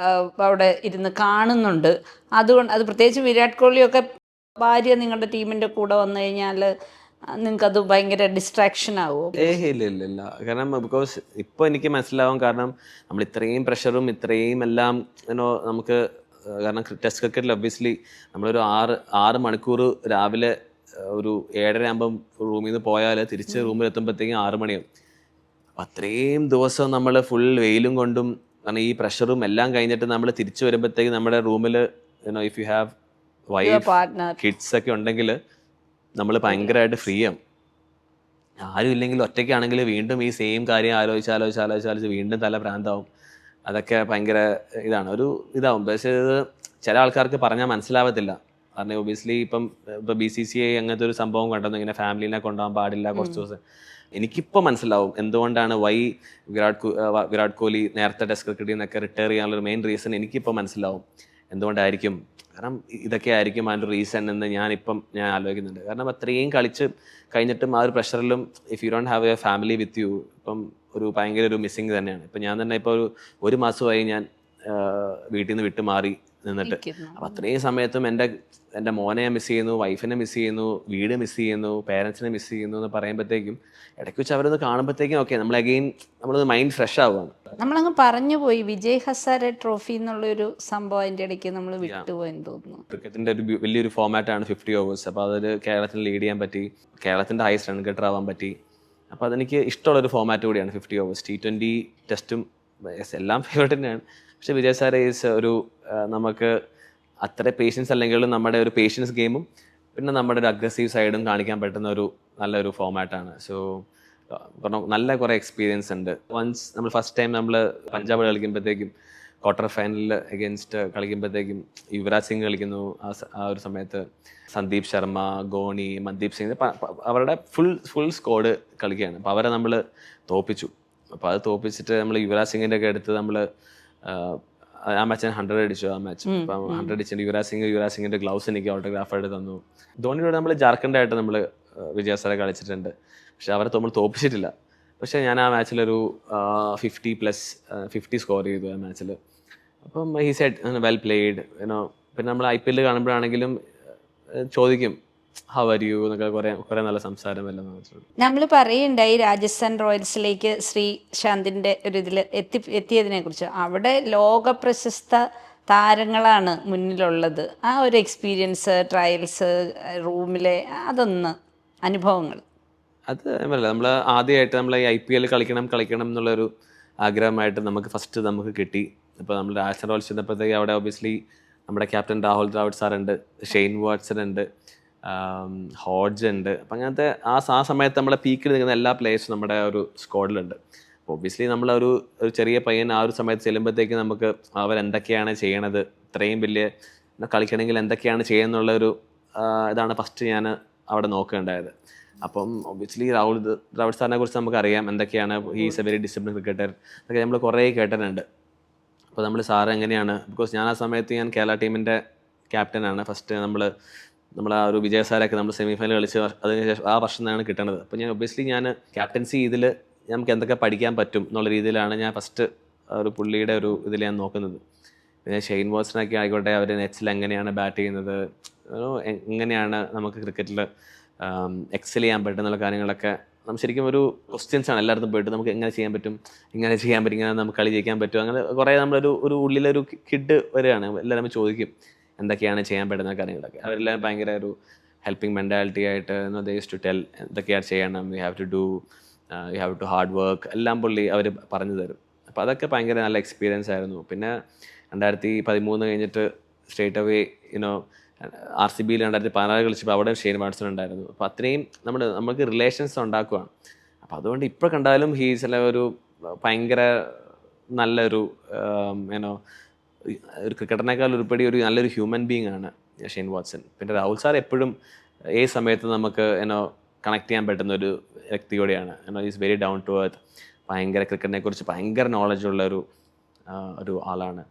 അവിടെ ഇരുന്ന് കാണുന്നുണ്ട്. അതുകൊണ്ട് അത് പ്രത്യേകിച്ച് വിരാട് കോഹ്ലിയൊക്കെ ഭാര്യ നിങ്ങളുടെ ടീമിൻ്റെ കൂടെ വന്നു കഴിഞ്ഞാൽ നിങ്ങൾക്കത് ഭയങ്കര ഡിസ്ട്രാക്ഷൻ ആവുമോ? ഇല്ല. കാരണം ബിക്കോസ് ഇപ്പോൾ എനിക്ക് മനസ്സിലാവും. കാരണം നമ്മൾ ഇത്രയും പ്രഷറും ഇത്രയും എല്ലാം നമുക്ക്, കാരണം ടെസ്റ്റ് ക്രിക്കറ്റിൽ ഒബ്വിയസ്ലി നമ്മളൊരു 6 മണിക്കൂർ രാവിലെ ഒരു 7:30 ആകുമ്പം റൂമിൽ നിന്ന് പോയാൽ തിരിച്ച് റൂമിൽ എത്തുമ്പോഴത്തേക്കും 6 മണിയാവും. അത്രയും ദിവസം നമ്മൾ ഫുൾ വെയിലും കൊണ്ടും, കാരണം ഈ പ്രഷറും എല്ലാം കഴിഞ്ഞിട്ട് നമ്മൾ തിരിച്ചു വരുമ്പോഴത്തേക്കും നമ്മുടെ റൂമിൽ if you have wife kids ഒക്കെ ഉണ്ടെങ്കിൽ നമ്മൾ ഭയങ്കരമായിട്ട് ഫ്രീ ആവും. ആരും ഇല്ലെങ്കിൽ ഒറ്റയ്ക്കാണെങ്കിൽ വീണ്ടും ഈ സെയിം കാര്യം ആലോചിച്ച് വീണ്ടും തല ഭ്രാന്താവും. അതൊക്കെ ഭയങ്കര ഇതാവും. പക്ഷേ ഇത് ചില ആൾക്കാർക്ക് പറഞ്ഞാൽ മനസ്സിലാവത്തില്ല. കാരണം ഒബ്വിയസ്ലി ഇപ്പം BCCI അങ്ങനത്തെ ഒരു സംഭവം കണ്ടെന്നു, ഇങ്ങനെ ഫാമിലിനെ കൊണ്ടുപോകാൻ പാടില്ല കുറച്ച് ദിവസം. എനിക്കിപ്പോൾ മനസ്സിലാവും എന്തുകൊണ്ടാണ് വിരാട് കോഹ്ലി നേരത്തെ ടെസ്റ്റ് ക്രിക്കറ്റിൽ നിന്നൊക്കെ റിട്ടയർ ചെയ്യാനുള്ള മെയിൻ റീസൺ എനിക്കിപ്പോൾ മനസ്സിലാവും എന്തുകൊണ്ടായിരിക്കും. കാരണം ഇതൊക്കെ ആയിരിക്കും അതിൻ്റെ റീസൺ എന്ന് ഞാൻ ആലോചിക്കുന്നുണ്ട്. കാരണം അത്രയും കളിച്ച് കഴിഞ്ഞിട്ടും ആ ഒരു പ്രഷറിലും if you don't have a family with you, ഇപ്പം ഭയങ്കര ഒരു മിസ്സിങ് തന്നെയാണ്. ഇപ്പം ഞാൻ തന്നെ ഇപ്പോൾ ഒരു മാസമായി ഞാൻ വീട്ടിൽ നിന്ന് വിട്ട് മാറി നിന്നിട്ട്. അപ്പം അത്രയും സമയത്തും എൻ്റെ മോനെ മിസ് ചെയ്യുന്നു, വൈഫിനെ മിസ് ചെയ്യുന്നു, വീട് മിസ് ചെയ്യുന്നു, പേരൻസിനെ മിസ് ചെയ്യുന്നു എന്ന് പറയുമ്പോഴത്തേക്കും ഇടയ്ക്ക് വെച്ച് അവരൊന്ന് കാണുമ്പോഴത്തേക്കും ഓക്കെ നമ്മളൊന്ന് മൈൻഡ് ഫ്രഷ് ആവുകയാണ്. നമ്മളങ്ങ് പറഞ്ഞു പോയി. വിജയ് ഹസാരെ ട്രോഫി എന്നുള്ളൊരു സംഭവം അതിൻ്റെ ഇടയ്ക്ക് നമ്മൾ വിട്ടുപോയെന്ന് തോന്നുന്നു. ക്രിക്കറ്റിൻ്റെ ഒരു വലിയൊരു ഫോമാറ്റാണ് 50 ഓവേഴ്സ്. അപ്പോൾ അതൊരു കേരളത്തിന് ലീഡ് ചെയ്യാൻ പറ്റി, കേരളത്തിൻ്റെ ഹൈസ്റ്റ് റൺ ഗെറ്റർ ആവാൻ പറ്റി. അപ്പോൾ അതെനിക്ക് ഇഷ്ടമുള്ളൊരു ഫോമാറ്റ് കൂടിയാണ് 50 ഓവേഴ്സ്. T20 ടെസ്റ്റും എല്ലാം ഫേവറേറ്റ് തന്നെയാണ്. പക്ഷേ വിജയ് സാറെ നമുക്ക് അത്ര പേഷ്യൻസ് അല്ലെങ്കിലും നമ്മുടെ ഒരു പേഷ്യൻസ് ഗെയിമും പിന്നെ നമ്മുടെ ഒരു അഗ്രസീവ് സൈഡും കാണിക്കാൻ പറ്റുന്ന നല്ലൊരു ഫോമാറ്റാണ്. സോ നല്ല കുറേ എക്സ്പീരിയൻസ് ഉണ്ട്. വൺസ് നമ്മൾ ഫസ്റ്റ് ടൈം നമ്മൾ പഞ്ചാബ് കളിക്കുമ്പോഴത്തേക്കും ക്വാർട്ടർ ഫൈനലിൽ അഗെയിൻസ്റ്റ് കളിക്കുമ്പോഴത്തേക്കും യുവരാജ് സിംഗ് കളിക്കുന്നു. ആ ഒരു സമയത്ത് സന്ദീപ് ശർമ്മ, ധോണി, മന്ദീപ് സിംഗ് അവരുടെ ഫുൾ സ്ക്വാഡ് കളിക്കുകയാണ്. അപ്പോൾ അവരെ നമ്മൾ തോപ്പിച്ചു. അപ്പോൾ അത് തോപ്പിച്ചിട്ട് നമ്മൾ യുവരാജ് സിംഗിൻ്റെ ഒക്കെ അടുത്ത് നമ്മൾ ആ മാച്ച് 100 അടിച്ചു. ആ മാച്ച് അപ്പം 100 അടിച്ചിട്ട് യുവരാജ് സിംഗിൻ്റെ ഗ്ലൗസ് എനിക്ക് ഓട്ടോഗ്രാഫ് ആയിട്ട് തന്നു. ധോണിയോട് നമ്മൾ ജാർഖണ്ഡായിട്ട് നമ്മൾ വിജയ് സാറെ കളിച്ചിട്ടുണ്ട്. പക്ഷെ അവരെ നമ്മൾ തോപ്പിച്ചിട്ടില്ല. പക്ഷേ ഞാൻ ആ മാച്ചിലൊരു 50 സ്കോർ ചെയ്തു ആ മാച്ചിൽ. അപ്പം ഹി സെഡ് വെൽ പ്ലേഡ്. പിന്നെ നമ്മൾ IPL കാണുമ്പോഴാണെങ്കിലും ചോദിക്കും ഹൗ ആർ യു എന്നൊക്കെ കുറേ നല്ല സംസാരമെല്ലാം നമ്മൾ പറയുണ്ടായി രാജസ്ഥാൻ റോയൽസിലേക്ക് ശ്രീശാന്തിൻ്റെ ഒരു ഇതിൽ എത്തിയതിനെ കുറിച്ച്. അവിടെ ലോക പ്രശസ്ത താരങ്ങളാണ് മുന്നിലുള്ളത്. ആ ഒരു എക്സ്പീരിയൻസ്, ട്രയൽസ്, റൂമിലെ അനുഭവങ്ങൾ അത് നമ്മൾ ആദ്യമായിട്ട് നമ്മൾ IPL കളിക്കണം എന്നുള്ളൊരു ആഗ്രഹമായിട്ട് നമുക്ക് കിട്ടി. ഇപ്പോൾ നമ്മൾ രാജസ്ഥാൻ റോയൽസ് ചെന്നപ്പോഴത്തേക്ക് അവിടെ ഒബ്വിയസ്ലി നമ്മുടെ ക്യാപ്റ്റൻ രാഹുൽ ദ്രാവിഡ് സാറുണ്ട്, ഷെയ്ൻ വാട്സൺ ഉണ്ട്, ഹോഡ്ജ് ഉണ്ട്. അപ്പം അങ്ങനത്തെ ആ സമയത്ത് നമ്മുടെ പീക്കിൽ നിൽക്കുന്ന എല്ലാ പ്ലേയേഴ്സും നമ്മുടെ ഒരു സ്ക്വാഡിലുണ്ട്. അപ്പോൾ ഒബ്വിയസ്ലി നമ്മളൊരു ചെറിയ പയ്യൻ ആ ഒരു സമയത്ത് ചെല്ലുമ്പോഴത്തേക്ക് നമുക്ക് അവരെന്തൊക്കെയാണ് ചെയ്യണത്, ഇത്രയും വലിയ കളിക്കണമെങ്കിൽ എന്തൊക്കെയാണ് ചെയ്യുന്നുള്ളൊരു ഇതാണ് ഫസ്റ്റ് ഞാൻ അവിടെ നോക്കുകയുണ്ടായത്. അപ്പം ഒബ്വിയസ്ലി ദ്രാവിഡ് സാറിനെ കുറിച്ച് നമുക്കറിയാം എന്തൊക്കെയാണ്. He's A very discipline cricketer എന്നൊക്കെ നമ്മൾ കുറേ കേട്ടിട്ടുണ്ട്. അപ്പോൾ നമ്മൾ സാറ് എങ്ങനെയാണ്, ബിക്കോസ് ഞാൻ ആ സമയത്ത് ഞാൻ കേരള ടീമിൻ്റെ ക്യാപ്റ്റനാണ്. ഫസ്റ്റ് നമ്മൾ ആ ഒരു വിജയ സാരൊക്കെ നമ്മൾ സെമി ഫൈനൽ കളിച്ച് അതിനുശേഷം ആ വർഷം തന്നെയാണ് കിട്ടുന്നത്. അപ്പോൾ ഞാൻ ഒബ്വിയസ്ലി ഞാൻ ക്യാപ്റ്റൻസി ഇതിൽ നമുക്ക് എന്തൊക്കെ പഠിക്കാൻ പറ്റും എന്നുള്ള രീതിയിലാണ് ഞാൻ ഫസ്റ്റ് ഒരു പുള്ളിയുടെ ഒരു ഇതിൽ ഞാൻ നോക്കുന്നത്. പിന്നെ ഷെയ്ൻ വാട്സണൊക്കെ ആയിക്കോട്ടെ, അവർ നെറ്റ്സിൽ എങ്ങനെയാണ് ബാറ്റ് ചെയ്യുന്നത്, എങ്ങനെയാണ് നമുക്ക് ക്രിക്കറ്റിൽ എക്സൽ ചെയ്യാൻ പറ്റും എന്നുള്ള കാര്യങ്ങളൊക്കെ നമ്മൾ ശരിക്കും ഒരു ക്വസ്റ്റ്യൻസാണ് എല്ലായിടത്തും പോയിട്ട് നമുക്ക് എങ്ങനെ ചെയ്യാൻ പറ്റും, ഇങ്ങനെ നമുക്ക് കളി ജയിക്കാൻ പറ്റും, അങ്ങനെ കുറേ നമ്മളൊരു ഉള്ളിലൊരു കിഡ് വരികയാണ്. എല്ലാവരും ചോദിക്കും എന്തൊക്കെയാണ് ചെയ്യാൻ പറ്റുന്ന കാര്യങ്ങളൊക്കെ. അവരെല്ലാം ഭയങ്കര ഒരു ഹെൽപ്പിംഗ് മെൻറ്റാലിറ്റി ആയിട്ട് ദേ യൂസ് ടു ടെൽ എന്തൊക്കെയാണ് ചെയ്യണം, you have to hard work എല്ലാം പുള്ളി അവർ പറഞ്ഞു തരും. അപ്പോൾ അതൊക്കെ ഭയങ്കര നല്ല എക്സ്പീരിയൻസ് ആയിരുന്നു. പിന്നെ 2013 കഴിഞ്ഞിട്ട് സ്ട്രേറ്റ് അവേ RCBയിൽ 2016 കളിച്ചപ്പോൾ അവിടെ ഷെയ്ൻ വാട്സൺ ഉണ്ടായിരുന്നു. അപ്പോൾ അത്രയും നമുക്ക് റിലേഷൻസ് ഉണ്ടാക്കുകയാണ്. അപ്പോൾ അതുകൊണ്ട് ഇപ്പോൾ കണ്ടാലും ഹീസ് ഒരു ഭയങ്കര നല്ലൊരു ഒരു ക്രിക്കറ്ററിനേക്കാൾ ഒരുപടി ഒരു നല്ലൊരു ഹ്യൂമൻ ബീങ് ആണ് ഷെയ്ൻ വാട്സൺ. പിന്നെ രാഹുൽ സാർ എപ്പോഴും ഏത് സമയത്ത് നമുക്ക് കണക്ട് ചെയ്യാൻ പറ്റുന്ന ഒരു വ്യക്തി കൂടെയാണ്. Is very down to earth. ഭയങ്കര ക്രിക്കറ്റിനെ കുറിച്ച് ഭയങ്കര നോളജുള്ള ഒരു ആളാണ്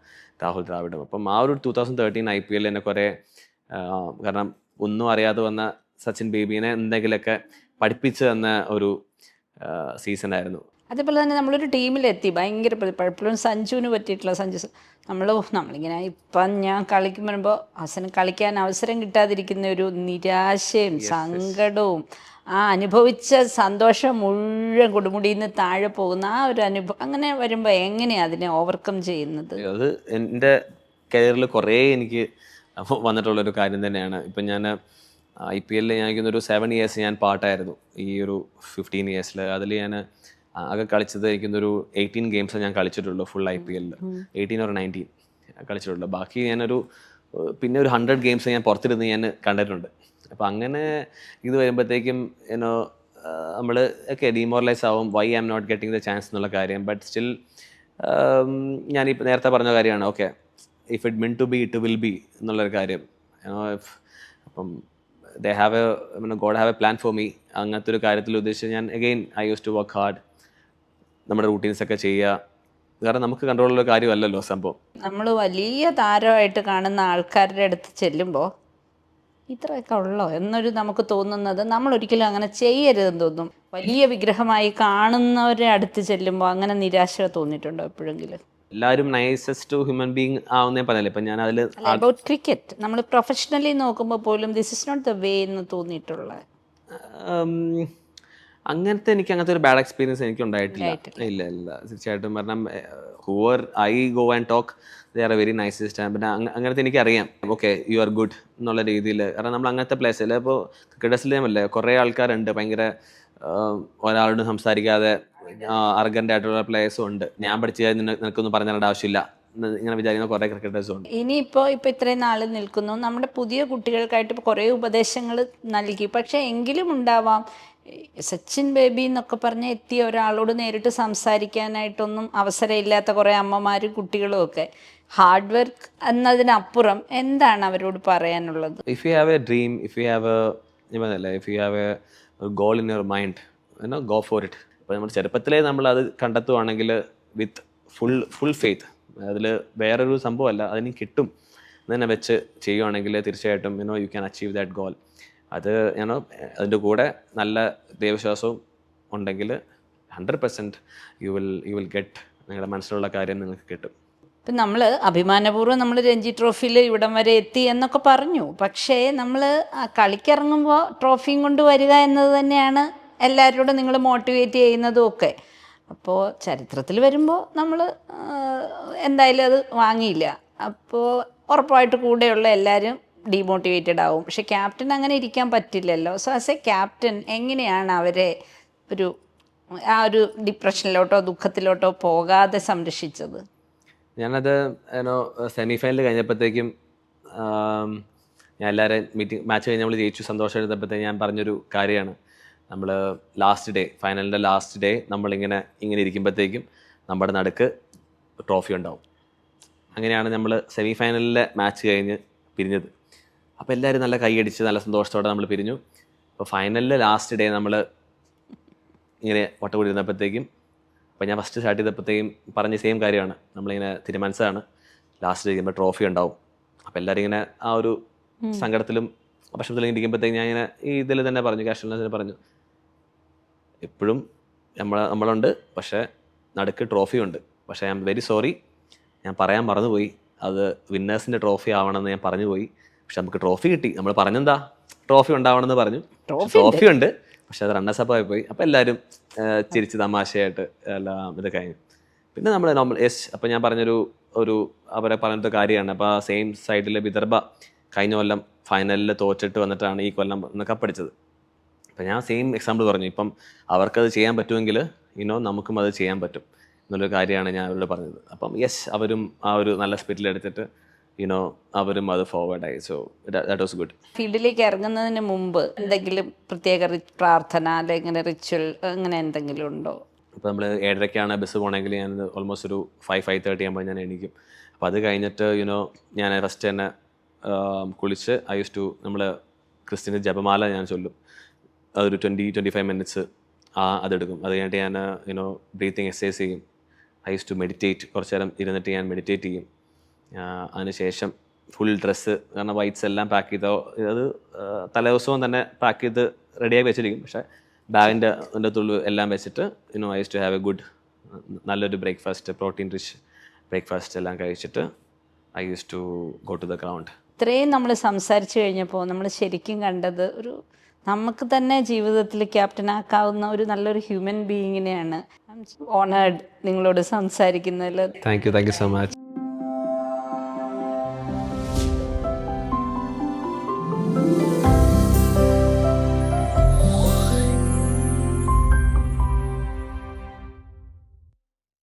രാഹുൽ ദ്രാവിഡും. അപ്പം ആ ഒരു 2013 IPL എന്നെ കുറേ കാരണം ഒന്നും അറിയാതെ വന്ന സച്ചിൻ ബേബീനെ എന്തെങ്കിലുമൊക്കെ പഠിപ്പിച്ചു തന്ന ഒരു സീസണായിരുന്നു. അതേപോലെ തന്നെ നമ്മളൊരു ടീമിലെത്തി ഭയങ്കര പലപ്പോഴും സഞ്ജുവിന് പറ്റിയിട്ടുള്ള നമ്മളിങ്ങനെ ഇപ്പം ഞാൻ കളിക്കും വരുമ്പോൾ അവസരം കളിക്കാൻ അവസരം കിട്ടാതിരിക്കുന്ന ഒരു നിരാശയും സങ്കടവും ആ അനുഭവിച്ച സന്തോഷം മുഴുവൻ കൊടുമുടിയിൽ നിന്ന് താഴെ പോകുന്ന ആ ഒരു അനുഭവം, അങ്ങനെ വരുമ്പോൾ എങ്ങനെയാണ് അതിനെ ഓവർകം ചെയ്യുന്നത്? അത് എൻ്റെ കരിയറിൽ കുറേ എനിക്ക് വന്നിട്ടുള്ളൊരു കാര്യം തന്നെയാണ്. ഇപ്പം ഞാൻ IPL എനിക്കൊന്നൊരു 7 years ഞാൻ പാട്ടായിരുന്നു. ഈ ഒരു 15 years അതിൽ ഞാൻ ആകെ കളിച്ചത് എനിക്കൊന്നൊരു 18 games ഞാൻ കളിച്ചിട്ടുള്ളൂ ഫുൾ IPL. 18 or 19 കളിച്ചിട്ടുള്ളൂ. ബാക്കി പിന്നെ ഒരു 100 games ഞാൻ പുറത്തിരുന്ന് ഞാൻ കണ്ടിട്ടുണ്ട്. അപ്പോൾ അങ്ങനെ ഇത് വരുമ്പോഴത്തേക്കും നമ്മൾ ഡിമോറലൈസ് ആവും, why I am not getting the chance എന്നുള്ള കാര്യം. ബട്ട് സ്റ്റിൽ ഞാനിപ്പോൾ നേരത്തെ പറഞ്ഞ കാര്യമാണ്, okay if it meant to be it will be എന്നുള്ളൊരു കാര്യം. അപ്പം God have a plan for me. അങ്ങനത്തെ ഒരു കാര്യത്തിൽ ഉദ്ദേശിച്ച് ഞാൻ I used to work hard. നമ്മുടെ റൂട്ടീൻസൊക്കെ ചെയ്യുക. കാരണം നമുക്ക് കൺട്രോളുള്ള കാര്യമല്ലല്ലോ സംഭവം. നമ്മൾ വലിയ താരമായിട്ട് കാണുന്ന ആൾക്കാരുടെ അടുത്ത് ചെല്ലുമ്പോൾ ഇത്രയൊക്കെ ഉള്ളോ എന്നൊരു നമുക്ക് തോന്നുന്നത് നമ്മൾ ഒരിക്കലും അങ്ങനെ ചെയ്യരുതെന്ന് തോന്നും. വലിയ വിഗ്രഹമായി കാണുന്നവരുടെ അടുത്ത് ചെല്ലുമ്പോൾ അങ്ങനെ നിരാശ തോന്നിയിട്ടുണ്ടോ എപ്പോഴെങ്കിലും? എല്ലാവരും നൈസസ്റ്റ് ഹ്യൂമൻ ബീങ് ആവുന്നേ പറഞ്ഞല്ലേ. ഇപ്പം ഞാൻ അതിൽ അബൌട്ട് ക്രിക്കറ്റ് നമ്മൾ പ്രൊഫഷണലി നോക്കുമ്പോൾ പോലും this is not the way എന്ന് തോന്നിയിട്ടുള്ള അങ്ങനത്തെ ഒരു ബാഡ് എക്സ്പീരിയൻസ് എനിക്ക് ഉണ്ടായിട്ടില്ല. ഇല്ല തീർച്ചയായിട്ടും. കാരണം Hoover I go and talk they are A very nicest. പിന്നെ അങ്ങനത്തെ എനിക്കറിയാം, ഓക്കെ യു ആർ ഗുഡ് എന്നുള്ള രീതിയിൽ. കാരണം നമ്മൾ അങ്ങനത്തെ പ്ലേസിൽ ഇപ്പോൾ ക്രിക്കറ്റേഴ്സിലേമല്ലേ കുറേ ആൾക്കാരുണ്ട് ഭയങ്കര ഒരാളോട് സംസാരിക്കാതെ അർഗൻ്റ് ആയിട്ടുള്ള പ്ലേയേഴ്സും ഉണ്ട്. ഞാൻ പഠിച്ചാൽ നിനക്കൊന്നും പറഞ്ഞു തരേണ്ട ആവശ്യമില്ല ഇങ്ങനെ വിചാരിക്കുന്ന കുറേ ക്രിക്കറ്റേഴ്സും ഉണ്ട്. ഇനിയിപ്പോൾ ഇത്രയും നാൾ നിൽക്കുന്നു, നമ്മുടെ പുതിയ കുട്ടികൾക്കായിട്ട് ഇപ്പോൾ കുറേ ഉപദേശങ്ങൾ നൽകി. പക്ഷേ എങ്കിലും ഉണ്ടാവാം സച്ചിൻ ബേബി എന്നൊക്കെ പറഞ്ഞ് എത്തിയ ഒരാളോട് നേരിട്ട് സംസാരിക്കാനായിട്ടൊന്നും അവസരമില്ലാത്ത കുറേ അമ്മമാരും കുട്ടികളും ഒക്കെ. ഹാർഡ് വർക്ക് എന്നതിനപ്പുറം എന്താണ് അവരോട് പറയാനുള്ളത്? If you have A dream, if you have A goal in your mind, go for it. അപ്പോൾ നമ്മൾ ചെറുപ്പത്തിലേ നമ്മളത് കണ്ടെത്തുവാണെങ്കിൽ വിത്ത് ഫുൾ ഫെയ്ത്ത്, അതിൽ വേറൊരു സംഭവമല്ല, അതിന് കിട്ടും തന്നെ വെച്ച് ചെയ്യുവാണെങ്കിൽ തീർച്ചയായിട്ടും you can achieve that goal. അത് അതിൻ്റെ കൂടെ നല്ല ദൈവവിശ്വാസവും ഉണ്ടെങ്കിൽ 100% യു വിൽ ഗെറ്റ്, നിങ്ങളുടെ മനസ്സിലുള്ള കാര്യം നിങ്ങൾക്ക് കിട്ടും. ഇപ്പം നമ്മൾ അഭിമാനപൂർവ്വം നമ്മൾ രഞ്ജി ട്രോഫിയിൽ ഇവിടം വരെ എത്തി എന്നൊക്കെ പറഞ്ഞു. പക്ഷേ നമ്മൾ കളിക്കിറങ്ങുമ്പോൾ ട്രോഫിയും കൊണ്ട് വരിക എന്നത് തന്നെയാണ് എല്ലാവരോടും നിങ്ങൾ മോട്ടിവേറ്റ് ചെയ്യുന്നതും ഒക്കെ. അപ്പോൾ ചരിത്രത്തിൽ വരുമ്പോൾ നമ്മൾ എന്തായാലും അത് വാങ്ങിയില്ല. അപ്പോൾ ഉറപ്പായിട്ട് കൂടെയുള്ള എല്ലാവരും ഡീമോട്ടിവേറ്റഡ് ആവും. പക്ഷെ ക്യാപ്റ്റൻ അങ്ങനെ ഇരിക്കാൻ പറ്റില്ലല്ലോ. സോ ആസ് എ ക്യാപ്റ്റൻ എങ്ങനെയാണ് അവരെ ആ ഒരു ഡിപ്രഷനിലോട്ടോ ദുഃഖത്തിലോട്ടോ പോകാതെ സംരക്ഷിച്ചത്? ഞാനത് സെമി ഫൈനൽ കഴിഞ്ഞപ്പോഴത്തേക്കും ഞാൻ എല്ലാവരും മാച്ച് കഴിഞ്ഞ് നമ്മൾ ജയിച്ചു സന്തോഷം എടുത്തപ്പോഴത്തേക്കും ഞാൻ പറഞ്ഞൊരു കാര്യമാണ്, നമ്മൾ ഫൈനലിൻ്റെ ലാസ്റ്റ് ഡേ നമ്മളിങ്ങനെ ഇരിക്കുമ്പോഴത്തേക്കും നമ്മുടെ നടുക്ക് ട്രോഫി ഉണ്ടാവും. അങ്ങനെയാണ് നമ്മൾ സെമി ഫൈനലിലെ മാച്ച് കഴിഞ്ഞ് പിരിഞ്ഞത്. അപ്പോൾ എല്ലാവരും നല്ല കൈയടിച്ച് നല്ല സന്തോഷത്തോടെ നമ്മൾ പിരിഞ്ഞു. അപ്പോൾ ഫൈനലിൽ ലാസ്റ്റ് ഡേ നമ്മൾ ഇങ്ങനെ വട്ടം ഇരുന്നപ്പോഴത്തേക്കും, അപ്പോൾ ഞാൻ ഫസ്റ്റ് സ്റ്റാർട്ട് ചെയ്തപ്പോഴത്തേക്കും പറഞ്ഞ സെയിം കാര്യമാണ്, നമ്മളിങ്ങനെ തീരുമാനിച്ചതാണ് ലാസ്റ്റ് കഴിയുമ്പോൾ ട്രോഫി ഉണ്ടാവും. അപ്പോൾ എല്ലാവരും ഇങ്ങനെ ആ ഒരു സങ്കടത്തിലും വിഷമത്തിലും ഇരിക്കുമ്പോഴത്തേക്കും ഞാൻ ഇങ്ങനെ ഈ ഇതിൽ തന്നെ പറഞ്ഞു, കാഷ്വൽനെസ്സിൽ പറഞ്ഞു, എപ്പോഴും നമ്മളുണ്ട്, പക്ഷേ നടുക്ക് ട്രോഫി ഉണ്ട്. പക്ഷേ ഐ ആം വെരി സോറി, ഞാൻ പറയാൻ മറന്നുപോയി, അത് വിന്നേഴ്സിൻ്റെ ട്രോഫി ആവണമെന്ന് ഞാൻ പറഞ്ഞു പോയി. പക്ഷെ നമുക്ക് ട്രോഫി കിട്ടി. നമ്മൾ പറഞ്ഞെന്താ ട്രോഫി ഉണ്ടാവണമെന്ന് പറഞ്ഞു, ട്രോഫി ഉണ്ട്, പക്ഷെ അത് റണ്ണേഴ്സപ്പ് ആയി പോയി. അപ്പോൾ എല്ലാവരും ചിരിച്ച് തമാശയായിട്ട് എല്ലാം ഇത് കഴിഞ്ഞു. പിന്നെ നമ്മൾ അപ്പോൾ ഞാൻ പറഞ്ഞൊരു അവരെ പറഞ്ഞൊരു കാര്യമാണ്. അപ്പോൾ ആ സെയിം സൈഡിൽ വിദർഭ കഴിഞ്ഞ കൊല്ലം ഫൈനലിൽ തോറ്റിട്ട് വന്നിട്ടാണ് ഈ കൊല്ലം കപ്പടിച്ചത്. അപ്പം ഞാൻ സെയിം എക്സാമ്പിൾ പറഞ്ഞു, ഇപ്പം അവർക്കത് ചെയ്യാൻ പറ്റുമെങ്കിൽ നമുക്കും അത് ചെയ്യാൻ പറ്റും എന്നുള്ളൊരു കാര്യമാണ് ഞാൻ അവരോട് പറഞ്ഞത്. അപ്പം അവരും ആ ഒരു നല്ല സ്പിരിറ്റിലെടുത്തിട്ട് അവരും അത് ഫോർവേഡായി. So that was good. ഫീൽഡിലേക്ക് ഇറങ്ങുന്നതിന് മുമ്പ് എന്തെങ്കിലും പ്രത്യേക പ്രാർത്ഥന അല്ലെങ്കിൽ റിച്വൽ അങ്ങനെ എന്തെങ്കിലും ഉണ്ടോ? ഇപ്പോൾ നമ്മൾ 7:30 ബസ് പോകണമെങ്കിൽ ഞാൻ ഓൾമോസ്റ്റ് ഒരു 5:30 ആകുമ്പോൾ ഞാൻ എണീക്കും. അപ്പോൾ അത് കഴിഞ്ഞിട്ട് ഞാൻ ഫസ്റ്റ് തന്നെ കുളിച്ച് നമ്മൾ ക്രിസ്ത്യൻ ജപമാല ഞാൻ ചൊല്ലും. അതൊരു 20-25 മിനിറ്റ്സ് അതെടുക്കും. അത് കഴിഞ്ഞിട്ട് ഞാൻ ബ്രീത്തിങ് എക്സസൈസ് ചെയ്യും. ടു മെഡിറ്റേറ്റ്, കുറച്ച് നേരം ഇരുന്നിട്ട് ഞാൻ മെഡിറ്റേറ്റ് ചെയ്യും. അതിനുശേഷം ഫുൾ ഡ്രസ്സ്, കാരണം വൈറ്റ്സ് എല്ലാം പാക്ക് ചെയ്തോ, അത് തലേദിവസവും തന്നെ പാക്ക് ചെയ്ത് റെഡിയാക്കി വെച്ചിരിക്കും. പക്ഷേ ബാഗിൻ്റെ തുള്ളു എല്ലാം വെച്ചിട്ട് ടു ഹാവ് എ ഗുഡ്, നല്ലൊരു ബ്രേക്ക്ഫാസ്റ്റ്, പ്രോട്ടീൻ റിച്ച് ബ്രേക്ക്ഫാസ്റ്റ് എല്ലാം കഴിച്ചിട്ട് to go to the ground. ഇത്രയും നമ്മൾ സംസാരിച്ചു കഴിഞ്ഞപ്പോൾ നമ്മൾ ശരിക്കും കണ്ടത് ഒരു നമുക്ക് തന്നെ ജീവിതത്തിൽ ക്യാപ്റ്റനാക്കാവുന്ന ഒരു നല്ലൊരു ഹ്യൂമൻ ബീയിങ്ങിനെയാണ്. ഐ എം ഓണേർഡ് നിങ്ങളോട് സംസാരിക്കുന്നതിൽ. Thank you so much.